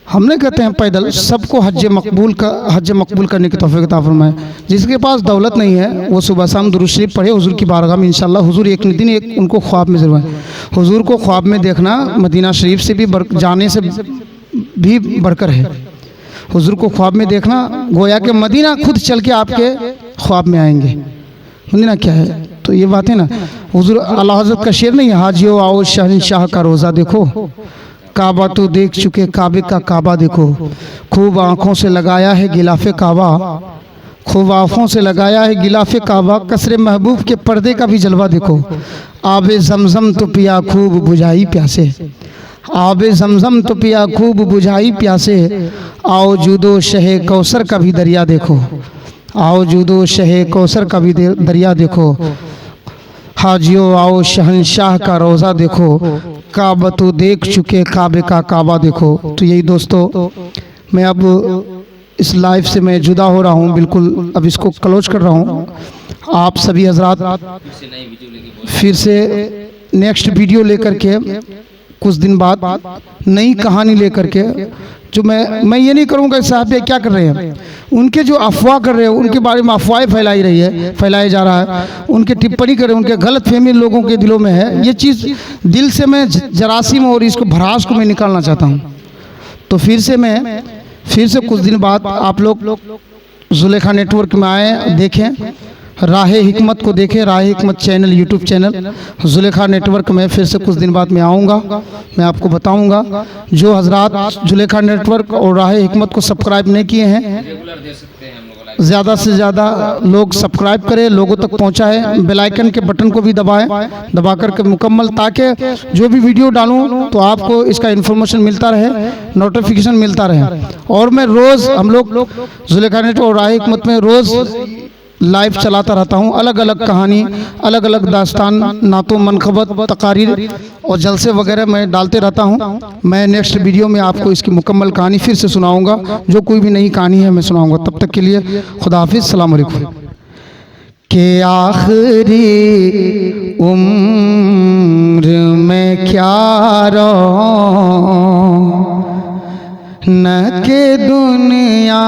हमने कहते हैं पैदल, सबको हज मकबूल करने की तौफीक अता फरमाए। जिसके पास दौलत नहीं है वो सुबह शाम दुरूद शरीफ पढ़े हुजूर की बारगाह में, इंशाअल्लाह हुजूर एक दिन एक उनको ख्वाब में ज़रूर है। हुजूर को ख्वाब में देखना मदीना शरीफ से भी जाने से भी बढ़कर है। हुजूर को ख्वाब में देखना गोया कि मदीना खुद चल के आपके ख्वाब में आएंगे। मदीना क्या है, तो ये बात है ना, हुजूर आला हज़रत का शेर नहीं है, हाजियो आओ शहंशाह का रोज़ा देखो, काबा तो देख चुके काबे का काबा देखो, खूब आँखों से लगाया है गिलाफे काबा, खूब आँखों से लगाया है गिलाफे काबा, कसरे महबूब के पर्दे का भी जलवा देखो, आबे ज़मज़म तो पिया खूब बुझाई प्यासे, आबे ज़मज़म तो पिया खूब बुझाई प्यासे, आओ जूदो शहे कौसर का भी दरिया देखो, आओ जूदो शहे कौसर का भी दरिया देखो, हाजियो आओ शहंशाह का रोज़ा देखो, काबा तो देख चुके काबे का काबा देखो। तो यही दोस्तों, मैं अब इस लाइव से मैं जुदा हो रहा हूँ, बिल्कुल अब इसको क्लोज कर रहा हूँ। आप सभी हजरात फिर से नेक्स्ट वीडियो लेकर के कुछ दिन बाद नई कहानी लेकर के जो मैं ये नहीं करूँगा कि साहब ये क्या कर रहे हैं, उनके जो अफवाह कर रहे हैं, उनके बारे में अफवाहें फैलाई जा रहा है, उनके टिप्पणी कर रहे हैं, उनके गलत फहमी लोगों के दिलों में है। ये चीज़ दिल से मैं जरासीम और इसको भड़ास को मैं निकालना चाहता हूँ। तो फिर से कुछ दिन बाद आप लोग जुलेखा नेटवर्क में आए, देखें, राह हिकमत को देखें, राह हिकमत channel, YouTube channel Zulekha network में फिर से कुछ दिन बाद मैं आऊँगा। मैं आपको बताऊँगा, जो हजरात जुलेखा नेटवर्क और राह हिकमत को सब्सक्राइब नहीं किए हैं, ज़्यादा से ज़्यादा लोग सब्सक्राइब करें, लोगों तक पहुँचाएँ, बेल आइकन के बटन को भी दबा करके मुकम्मल, ताकि जो भी वीडियो डालूँ तो आपको इसका इन्फॉर्मेशन मिलता रहे, नोटिफिकेशन मिलता रहे। और मैं रोज़, हम लोग जुलेखा नेटवर्क और राह हिकमत में रोज़ लाइव चलाता रहता हूँ, अलग अलग कहानी, अलग अलग दास्तान, नातो, मनखबत, तकारीर और जलसे वगैरह मैं डालते रहता हूँ। मैं नेक्स्ट वीडियो में आपको इसकी मुकम्मल कहानी फिर से सुनाऊँगा, जो कोई भी नई कहानी है मैं सुनाऊँगा। तब तक के लिए खुदा हाफिज़, अस्सलाम वालेकुम। के आखिरी उम्र में क्या न के दुनिया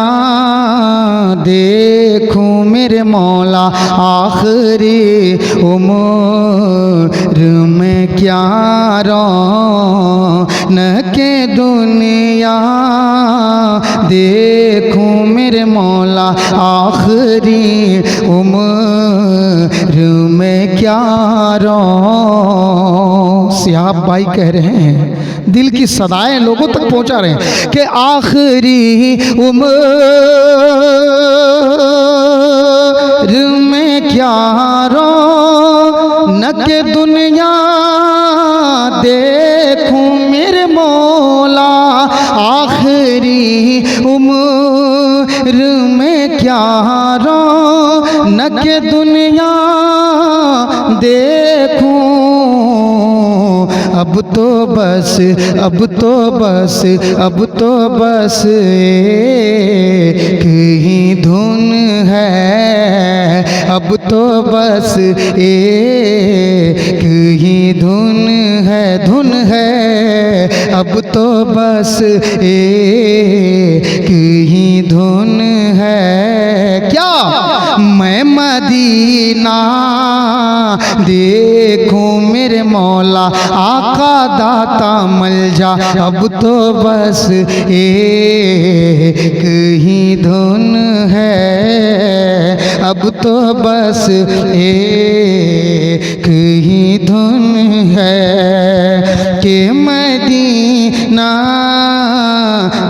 देखूं मेरे मौला, आखिरी उम्र में क्या न के दुनिया देखूं मेरे मौला, आखिरी उम्र में क्या सियाब भाई कह रहे हैं, दिल की सदाएं लोगों तक पहुंचा रहे हैं कि आखिरी उम्र में क्या न के दुनिया देखूं मेरे मौला, आखिरी उम्र में क्या न के दुनिया देखूं। अब तो बस एक ही धुन है, अब तो बस एक ही धुन है, अब तो बस एक ही धुन है। क्या मैं मदीना देखूं मेरे मौला, आका दाता मल जा, अब तो बस एक ही धुन है, अब तो बस एक ही धुन है। कि मदीना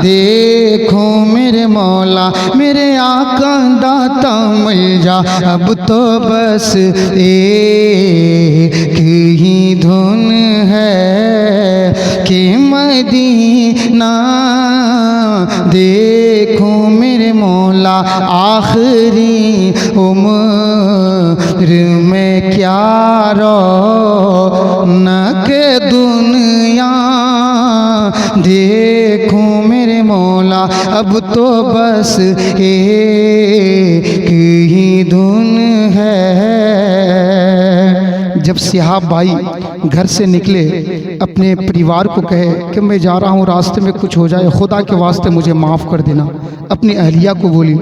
देखो मेरे मौला, मेरे आका दाता मिल जा, अब तो बस एक ही धुन है। कि मदीना देखो मेरे मौला, आखिरी उम्र में क्या रौनक दुनिया देखूं मेरे मौला, अब तो बस एक ही धुन है। जब सिहाब भाई घर से निकले, अपने परिवार को कहे कि मैं जा रहा हूँ, रास्ते में कुछ हो जाए खुदा के वास्ते मुझे माफ़ कर देना। अपनी अहलिया को बोली,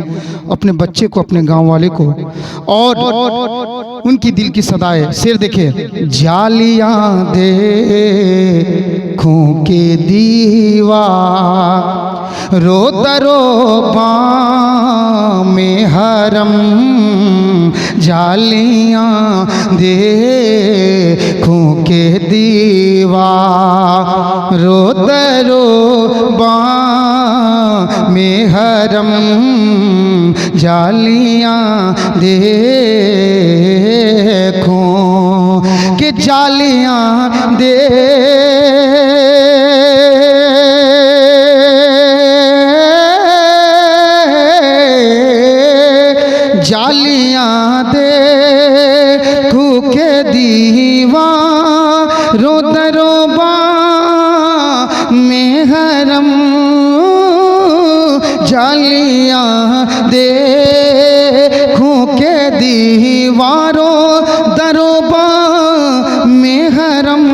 अपने बच्चे को, अपने गांव वाले को, और उनकी दिल की सदाएं शेर देखे। जालियां देखूं के दीवार, रो दरो में हरम, जालियां देखूं के दीवार, रो दरो में हरम, जालियां देखूं कि जालियां जालियां देखूं के दीवारों दरोबा में हरम, जालियां देखूं के दीवारों दरोबा में हरम।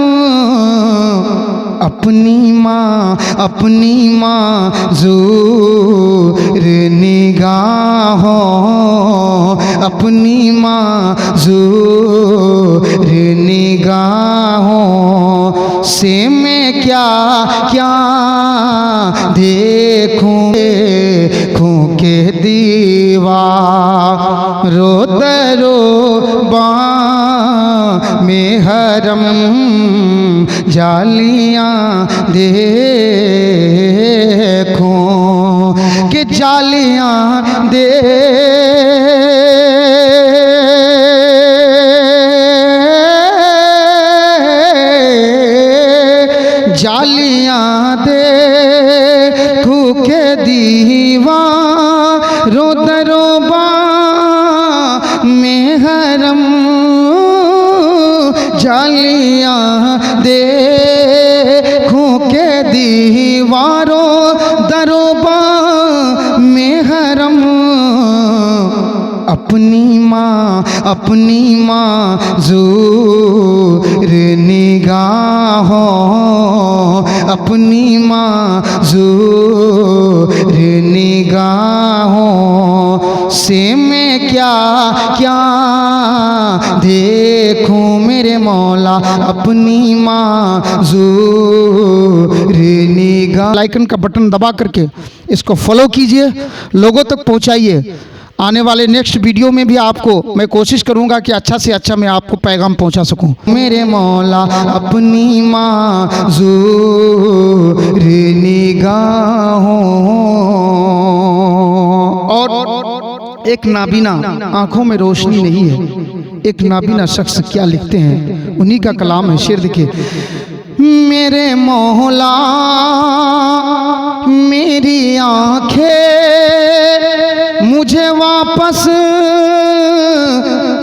अपनी माँ अपनी माज़ूर निगाहों से मैं क्या क्या देखूं के दीवारो दरो में हरम जालियां देखूं कि जालियां जालियां देखूं के दीवारों दरोबा में हरम जालियां देखूं के दीवारों दरोबा में हरम अपनी माज़ूर निगाहों अपनी माज़ूर निगाहों से मैं क्या क्या देखूं मेरे मौला अपनी माज़ूर निगाह। लाइकन का बटन दबा करके इसको फॉलो कीजिए, लोगों तक पहुंचाइए। आने वाले नेक्स्ट वीडियो में भी आपको मैं कोशिश करूंगा कि अच्छा से अच्छा मैं आपको पैगाम पहुंचा सकूं। मेरे मौला अपनी माज़ूर निगाहों। और एक नाबीना, आंखों में रोशनी नहीं है, एक नाबीना शख्स क्या लिखते हैं, उन्हीं का कलाम है। शेर देखिए, मेरे मौला मेरी आंखें मुझे वापस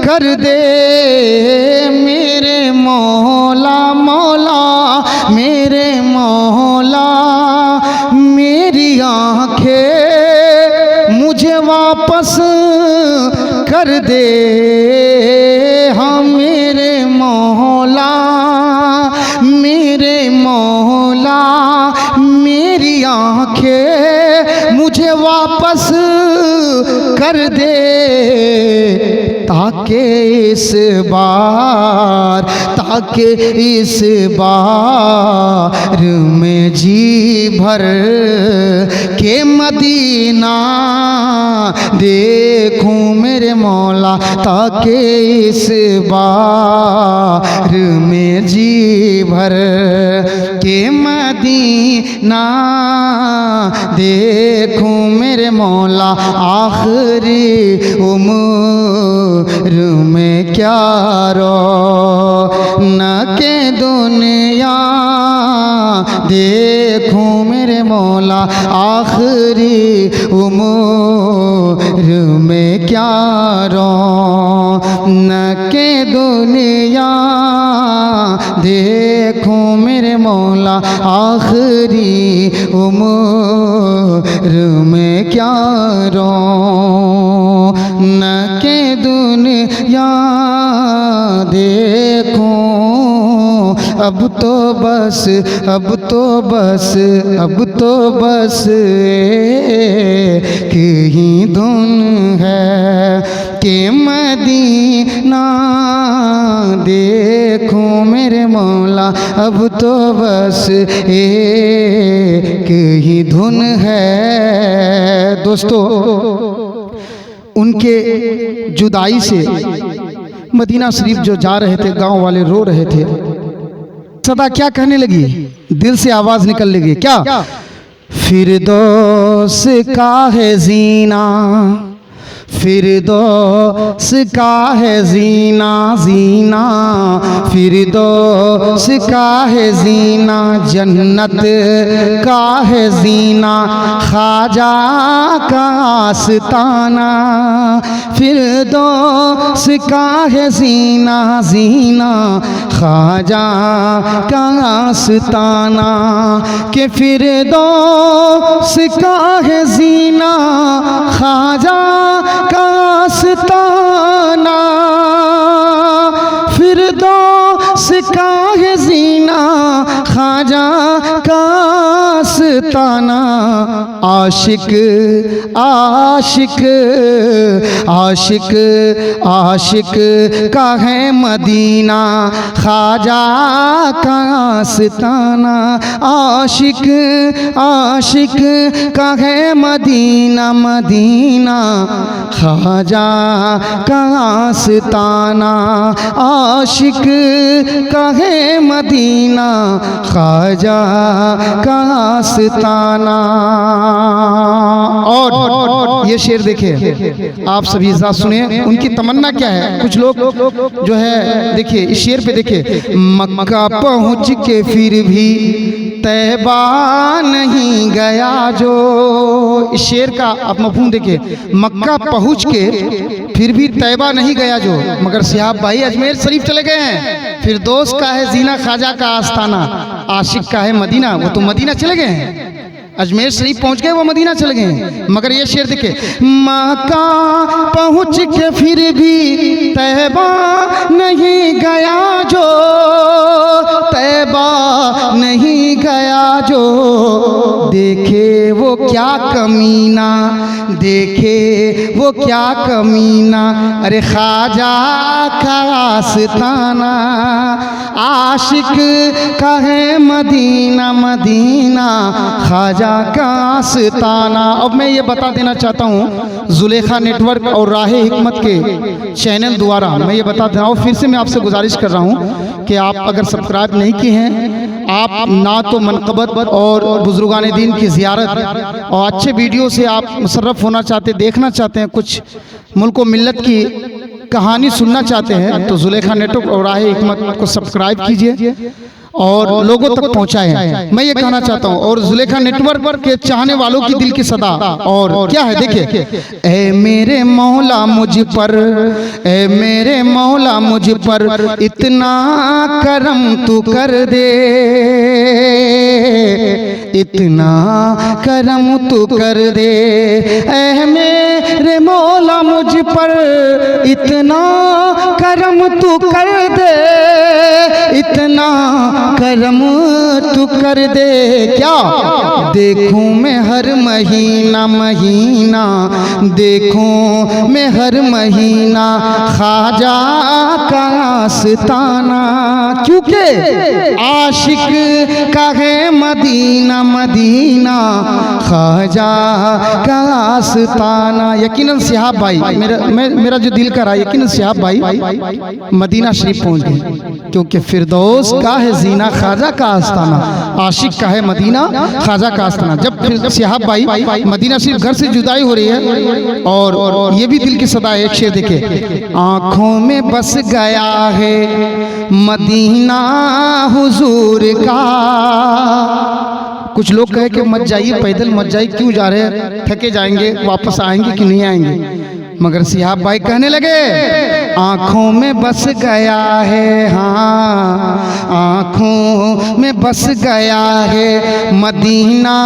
कर दे, मेरे मौला मौला मेरे मौला मेरी आंखें मुझे वापस कर दे। हाँ मेरे मौला मेरी आंखें मुझे वापस कर दे, ताकि इस बार में जी भर के मदीना देखूं मेरे मौला, ताकि इस बार में जी भर के मदीना देखूं मेरे मौला। आखिरी उम्र में क्या रौनक के दुनिया देखूं मेरे मौला, आखिरी उम्र में क्या रौनक के दुनिया देखूं मेरे मौला, आखिरी उम्र में क्या रौनक के दुनिया देखूं। अब तो बस एक ही धुन है कि मदीना देखूं मेरे मौला। अब तो बस एक ही धुन है। दोस्तों, उनके जुदाई से मदीना शरीफ जो जा रहे थे, गांव वाले रो रहे थे। सदा क्या कहने लगी, दिल से आवाज निकल लगी, क्या? फिरदौस का है जीना, फिरदौस का है जीना, जीना फिरदौस का है जीना, जन्नत का है जीना, ख्वाजा का आस्ताना। फिरदौस का है जीना, जीना ख्वाजा का आस्ताना, के फिरदौस का है जीना, ख्वाजा का आस्ताना। फिरदौस का है जीना, ख्वाजा का आस्ताना। आशिक आशिक आशिक आशिक का है मदीना, ख्वाजा का आस्ताना। आशिक आशिक का है मदीना, मदीना ख्वाजा का आस्ताना। आशिक का है मदीना, ख्वाजा का आस्ताना। और ये शेर देखिए, आप सभी साथ सुनिए, उनकी तमन्ना क्या है। कुछ लोग जो है देखिए इस शेर पे देखिए, मक्का पहुँच के फिर भी तैबा नहीं गया जो। इस शेर का आप मफहूम देखिए, मक्का पहुँच के फिर भी तैबा नहीं गया जो। मगर सिहाब भाई अजमेर शरीफ चले गए हैं, फिर दोस्त का है जीना, ख्वाजा का आस्ताना। आशिक का है मदीना, वो तो मदीना चले गए हैं, अजमेर शरीफ पहुंच गए, वो मदीना चले गए। मगर ये शेर देखे, मक्का पहुंच के फिर भी तैबा नहीं गया जो, तैबा नहीं गया जो। देखे वो क्या कमीना, देखे वो क्या कमीना, अरे ख्वाजा का आस्ताना। आशिक का है मदीना, मदीना ख्वाजा का आस्ताना। अब मैं ये बता देना चाहता हूँ, जुलेखा नेटवर्क और राहे हिकमत के चैनल द्वारा मैं ये बता देना, और फिर से मैं आपसे गुजारिश कर रहा हूँ कि आप अगर सब्सक्राइब नहीं किए हैं, आप ना तो मनक़बत और बुजुर्गान दीन की ज़ियारत और अच्छे वीडियो से आप मुशर्रफ होना चाहते, देखना चाहते हैं, कुछ मुल्क व मिल्लत की कहानी सुनना चाहते हैं, तो जुलेखा नेटवर्क और राहे हिकमत को सब्सक्राइब कीजिए और लोगों तक पहुंचाएं। मैं ये कहना चाहता हूं, और जुलेखा नेटवर्क के चाहने वालों की दिल की सदा और क्या है देखिए, ए मेरे मौला मुझ पर, ए मेरे मौला मुझ पर इतना करम तू कर दे, इतना करम तू कर दे। ए मेरे मौला मुझ पर इतना करम तू कर दे, इतना करम तू कर दे। क्या देखूं मैं हर महीना, महीना देखूं मैं हर महीना ख्वाजा का आस्ताना। क्योंकि आशिक का है मदीना, मदीना ख्वाजा का आस्ताना। यकीनन सिहाब भाई, मेरा जो दिल कर रहा है, यकीनन सिहाब भाई मदीना शरीफ पहुंच गए, क्योंकि फिरदौस का है जीना, ख्वाजा का आस्ताना। आशिक का है मदीना, ख्वाजा का आस्ताना। जब फिर सिहाब भाई मदीना शरीफ घर से जुदाई हो रही है, और ये भी दिल की सदा है। एक शेर देखे, आँखों में बस गया है मदीना हुजूर का। कुछ लोग कहे कि मत जाइए, पैदल मत जाइए, क्यों जा रहे हैं, थके जाएंगे, वापस आएंगे कि नहीं आएंगे। मगर सिहाब भाई कहने लगे, आँखों में बस गया है, हाँ आँखों में बस गया है मदीना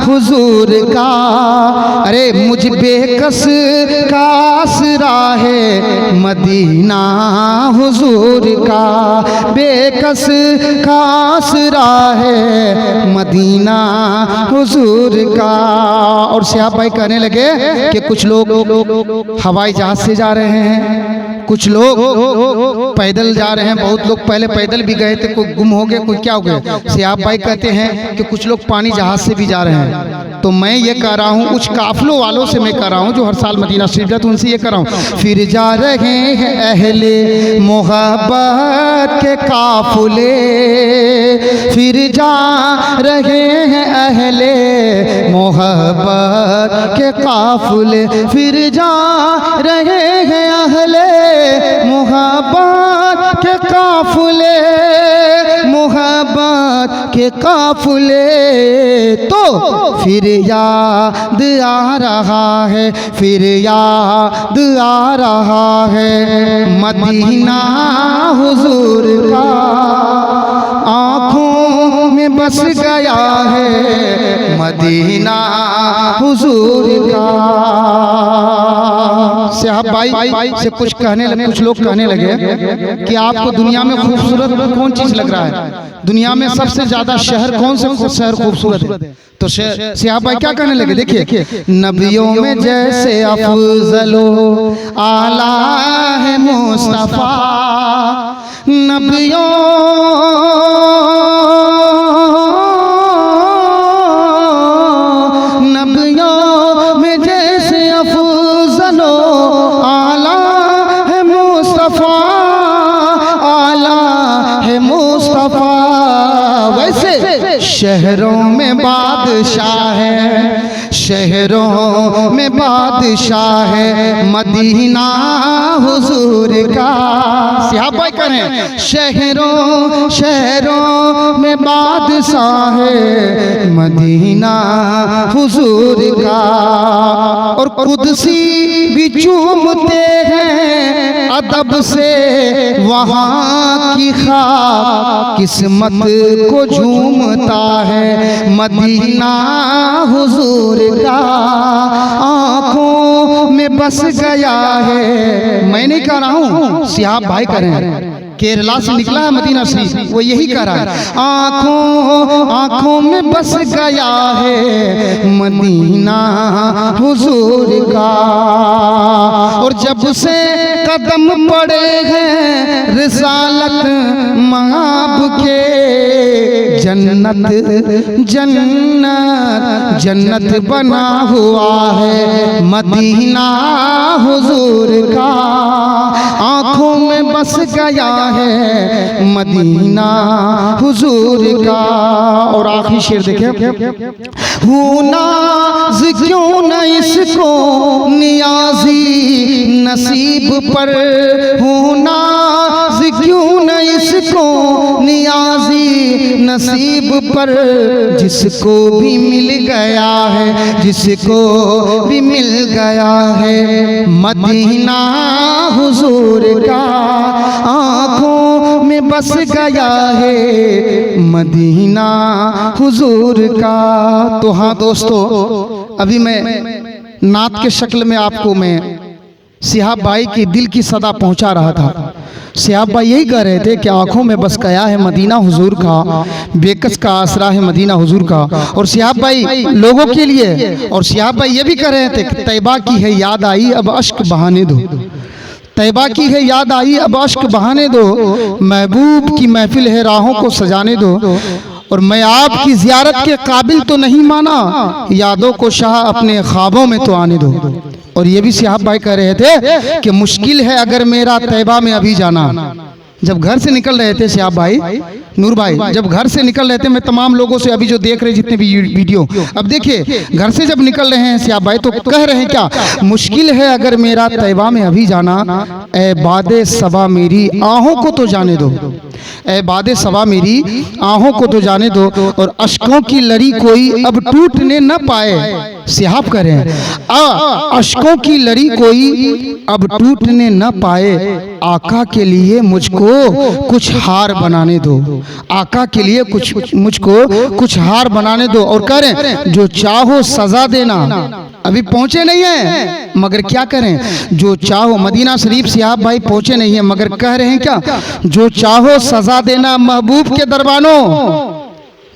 हुजूर का। अरे मुझ बेकस का आसरा है मदीना हुजूर का, बेकस का आसरा है मदीना हुजूर का। और सिहाब भाई कहने लगे कि कुछ लोग हवाई जहाज से जा रहे हैं, कुछ लोग पैदल जा रहे हैं, बहुत लोग पहले पैदल भी गए थे, कोई गुम हो गए, कोई क्या हो गए। सिहाब भाई कहते हैं कि कुछ लोग पानी जहाज से भी जा रहे हैं। तो मैं ये कह रहा हूँ, कुछ काफिलों वालों से मैं कह रहा हूँ जो हर साल मदीना शरीफ जाते, उनसे ये कह रहा हूँ, फिर जा रहे हैं अहले मोहब्बत के काफिले, फिर जा रहे हैं अहले मोहब्बत के काफिले, फिर जा रहे हैं अहले मोहब्बत के काफिले, मोहब्बत के काफिले। तो फिर याद आ रहा है, फिर याद आ रहा है मदीना हुजूर का, आँखों में बस गया है मदीना हुजूर का। सिहाब भाई से कुछ लोग कहने लगे कि आपको दुनिया में खूबसूरत कौन चीज लग रहा है, दुनिया में सबसे ज्यादा शहर कौन सा शहर खूबसूरत है? तो सिहाब भाई क्या कहने लगे, देखिए, नबियों में जैसे अफजलो आला है मुस्तफा, नबियों में जैसे अफजलो आला है मुस्तफा, आला है मुस्तफा, वैसे शहरों में बादशाह है, शहरों में बादशाह है मदीना हुजूर का। सिहाब भाई करें, शहरों में बादशाह है मदीना हुजूर का, और कुदसी भी चूमते हैं अदब से वहाँ की खाक, किस्मत को झूमता है मदीना हुजूर का, आंखों में बस गया है। मैं नहीं कह रहा हूँ, सिहाब भाई करें, केरला से निकला है मदीना शरीफ, वो यही कह रहा है, आंखों में बस गया है मदीना हुजूर का, और जब से कदम पड़े हैं रिसालत माब के, जन्नत जन्नत जन्नत बना हुआ है मदीना हुजूर का, आंखों में बस गया है मदीना हुजूर का। और आखिरी शेर देखें, हूँ नाज क्यों न इसको नियाजी नसीब पर, हूँ नाज क्यों न इसको नियाजी नसीब पर, जिसको भी मिल गया है, जिसको भी मिल गया है मदीना हुजूर का, आँखों में बस गया है मदीना हुजूर का। तो हाँ दोस्तों, अभी मैं नात के शक्ल में आपको मैं सिहाब भाई की दिल की सदा पहुंचा रहा था। सिहाब भाई यही कह रहे थे कि आंखों में बस गया है मदीना हुजूर का, बेकस का आसरा है मदीना हुजूर का। और सिहाब भाई लोगों के लिए, और सिहाब भाई ये भी कह रहे थे कि तैबा की है याद आई अब अश्क बहाने दो, तैबा की है याद आई अब अश्क बहाने दो, महबूब की महफिल है राहों को सजाने दो, और मैं आपकी जियारत के काबिल तो नहीं माना, यादों को शाह अपने ख्वाबों में तो आने दो। और ये भी सिहाब भाई कह रहे थे कि मुश्किल है अगर मेरा तैबा में अभी जाना। जब घर से निकल रहे थे सिहाब भाई, नूर भाई, जब घर से निकल रहे थे, मैं तमाम लोगों से अभी जो देख रहे जितने भी वीडियो, अब देखिए घर से जब निकल रहे हैं सिहाब भाई तो कह रहे हैं क्या, मुश्किल है अगर मेरा तैबा में अभी जाना, ए बादे सबा मेरी आहों को तो जाने दो, ए बादे सबा मेरी आहों को तो जाने दो, और अश्कों की लड़ी कोई अब टूटने न पाए। सिहाब कह रहे हैं, अश्कों की लड़ी कोई अब टूटने न पाए, आका के लिए मुझको कुछ हार बनाने दो, आका के लिए मुझको कुछ हार बनाने दो। और कह रहे हैं जो चाहो सजा देना, अभी पहुंचे नहीं है मगर क्या करें, जो चाहो, मदीना शरीफ सिहाब भाई पहुंचे नहीं है मगर कह रहे हैं क्या, जो चाहो सजा देना महबूब के दरबानों।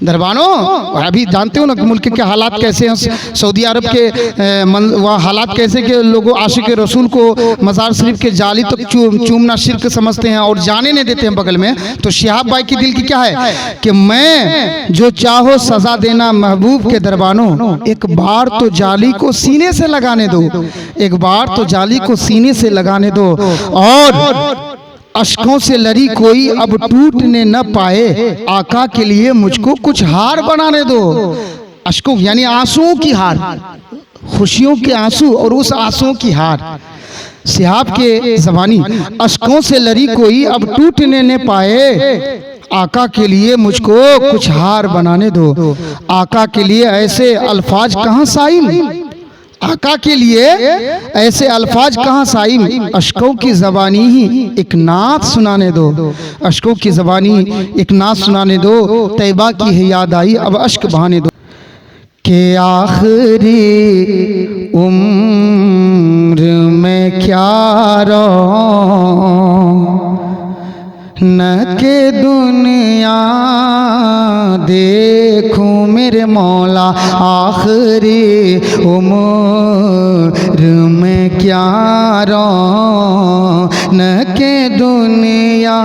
अभी जानते हो ना कि मुल्क के हालात कैसे हैं, सऊदी अरब के वहाँ हालात कैसे कि लोगों आशिक रसूल को मज़ार शरीफ के जाली तक चूमना शिर्क समझते हैं और जाने नहीं देते हैं बगल में। तो सिहाब भाई की दिल की क्या है कि मैं जो चाहो सजा देना महबूब के दरबानों, एक बार तो जाली को सीने से लगाने दो, एक बार तो जाली को सीने से लगाने दो, और अश्कों से लड़ी कोई अब टूटने न पाए, आका के लिए मुझको कुछ हार बनाने दो। अश्कों यानी आंसुओं की हार, खुशियों के आंसू और उस आंसुओं की हार। सिहाब के ज़बानी, अश्कों से लड़ी कोई अब टूटने न पाए, आका के लिए मुझको कुछ हार बनाने दो। आका के लिए ऐसे अल्फाज कहाँ साइम, आका के लिए ऐसे अल्फाज कहाँ साइम, अश्कों की ज़बानी ही एक नात सुनाने दो, अश्कों की ज़बानी एक नात सुनाने दो, तैबा की है याद आई अब अश्क बहाने दो। के आखिरी उम्र में क्या न के दुनिया देखूं मेरे मौला आखिरी उम्र में क्या रौनक के दुनिया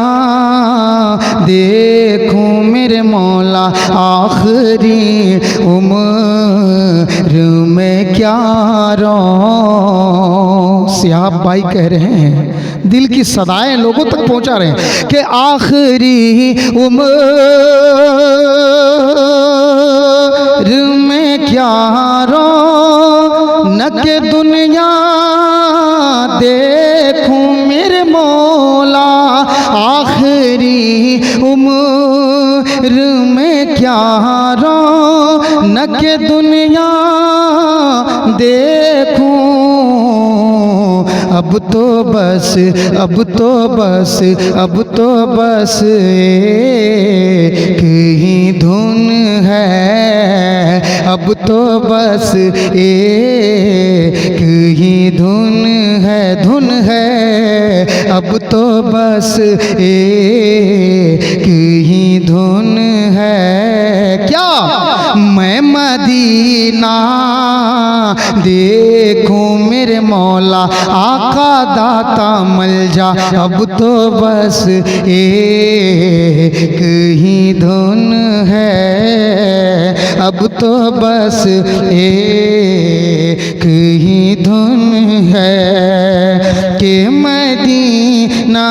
देखूं मेरे मौला आखिरी उम्र में क्या रौनक। सियाब भाई कह रहे हैं, दिल की सदाएं लोगों तक पहुंचा रहे हैं कि आखिरी उम्र में क्या रौनक के दुनिया देखूं मेरे मौला आखिरी उम्र में क्या रौनक के दुनिया देखूं। अब तो बस एक ही धुन है, अब तो बस एक ही धुन है, अब तो बस एक ही धुन है। क्या मैं मदीना देखूं मेरे मौला आका दाता मल जा, अब तो बस एक ही धुन है, अब तो बस एक ही धुन है कि मदीना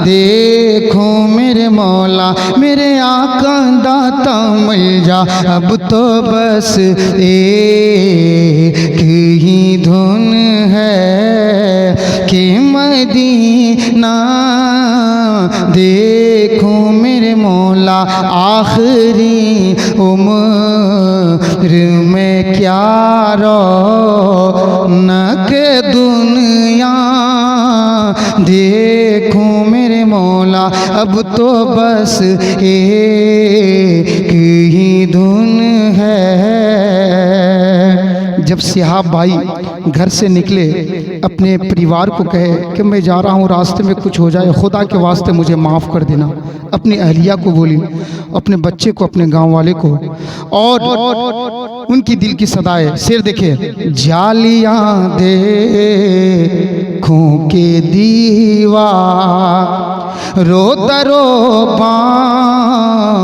देखूं मेरे मौला मेरे आका दाता मिल जा, अब तो बस एक ही धुन है कि मदीना देखूं मेरे मौला आखिरी उम्र में क्या रौनक दुनिया देखूं मेरे मौला, अब तो बस एक ही धुन है। जब सिहाब भाई घर से निकले, अपने परिवार को कहे कि मैं जा रहा हूँ, रास्ते में कुछ हो जाए खुदा के वास्ते मुझे माफ़ कर देना। अपनी अहलिया को बोली, अपने बच्चे को, अपने गांव वाले को, और उनकी दिल की सदाएं। शेर देखिए, जालियां देखूं के दीवार रो दरो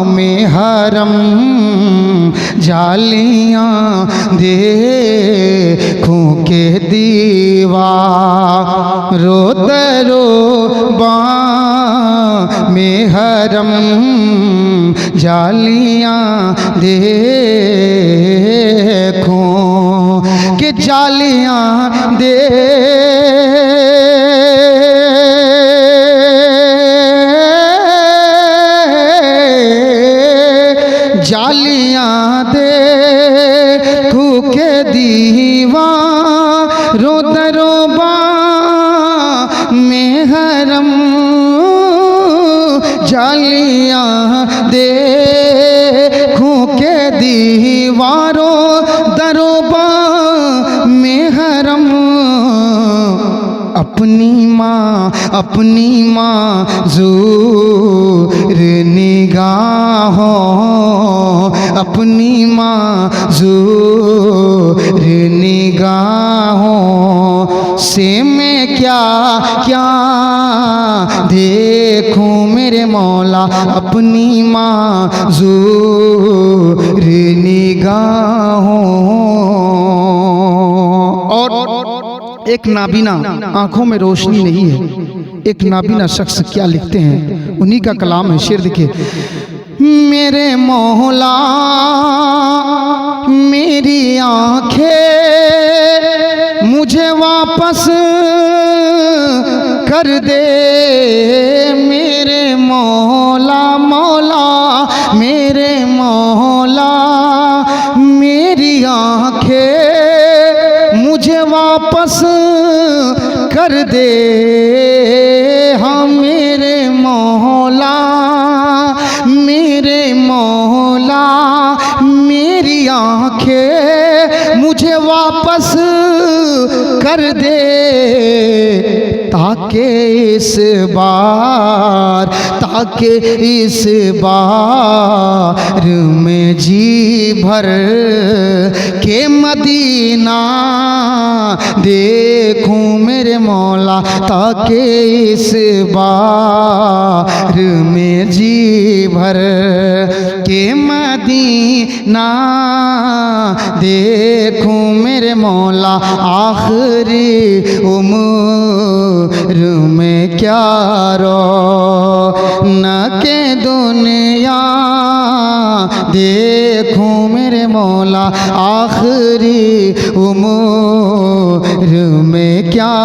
में हरम, जालियां देखूं के दीवार रो दरो में हरम, जालियां देखूं कि जालियां जालियां देखूं के दीवारों दरोबा में हरम, जालियां देखूं के दीवारों दरोबा में हरम। अपनी माँ ज़ूर निगाहों, अपनी माँ ज़ूर निगाहों से मैं क्या क्या देखूं मेरे मौला, अपनी माँ ज़ूर निगाहों। और एक नाबीना, आंखों में रोशनी नहीं है, एक नाबीना शख्स क्या लिखते हैं, उन्हीं का कलाम है। शेर देखिए, मेरे मौला मेरी आंखें मुझे वापस कर दे, मेरे मौला मौला मेरे मौला मेरी आंखें मुझे वापस कर दे, हाँ मेरे मौला मेरी आंखें मुझे वापस कर दे, ताके इस बार में जी भर के मदीना देखूं मेरे मौला, ताके इस बार में जी भर के मदीना देखूं मेरे मौला। आखिरी उम्र में क्या रौनक के दुनिया देखूं मेरे मौला। आखिरी उम्र में क्या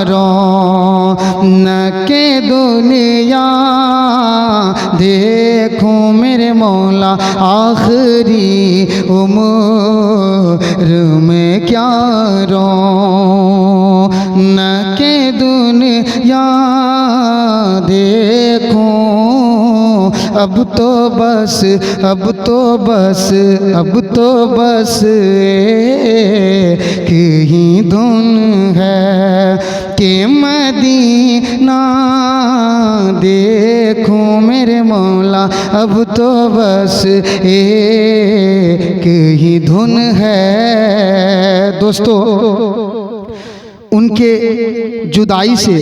रौनक के दुनिया देखूं मेरे मौला। आखिरी उम्र में क्या रौनक के दुनिया देखूं। अब तो बस एक ही धुन है कि मदीना देखूं मेरे मौला। अब तो बस एक ही धुन है। दोस्तों, उनके जुदाई से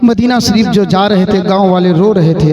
मदीना शरीफ जो जा रहे थे, गांव वाले रो रहे थे।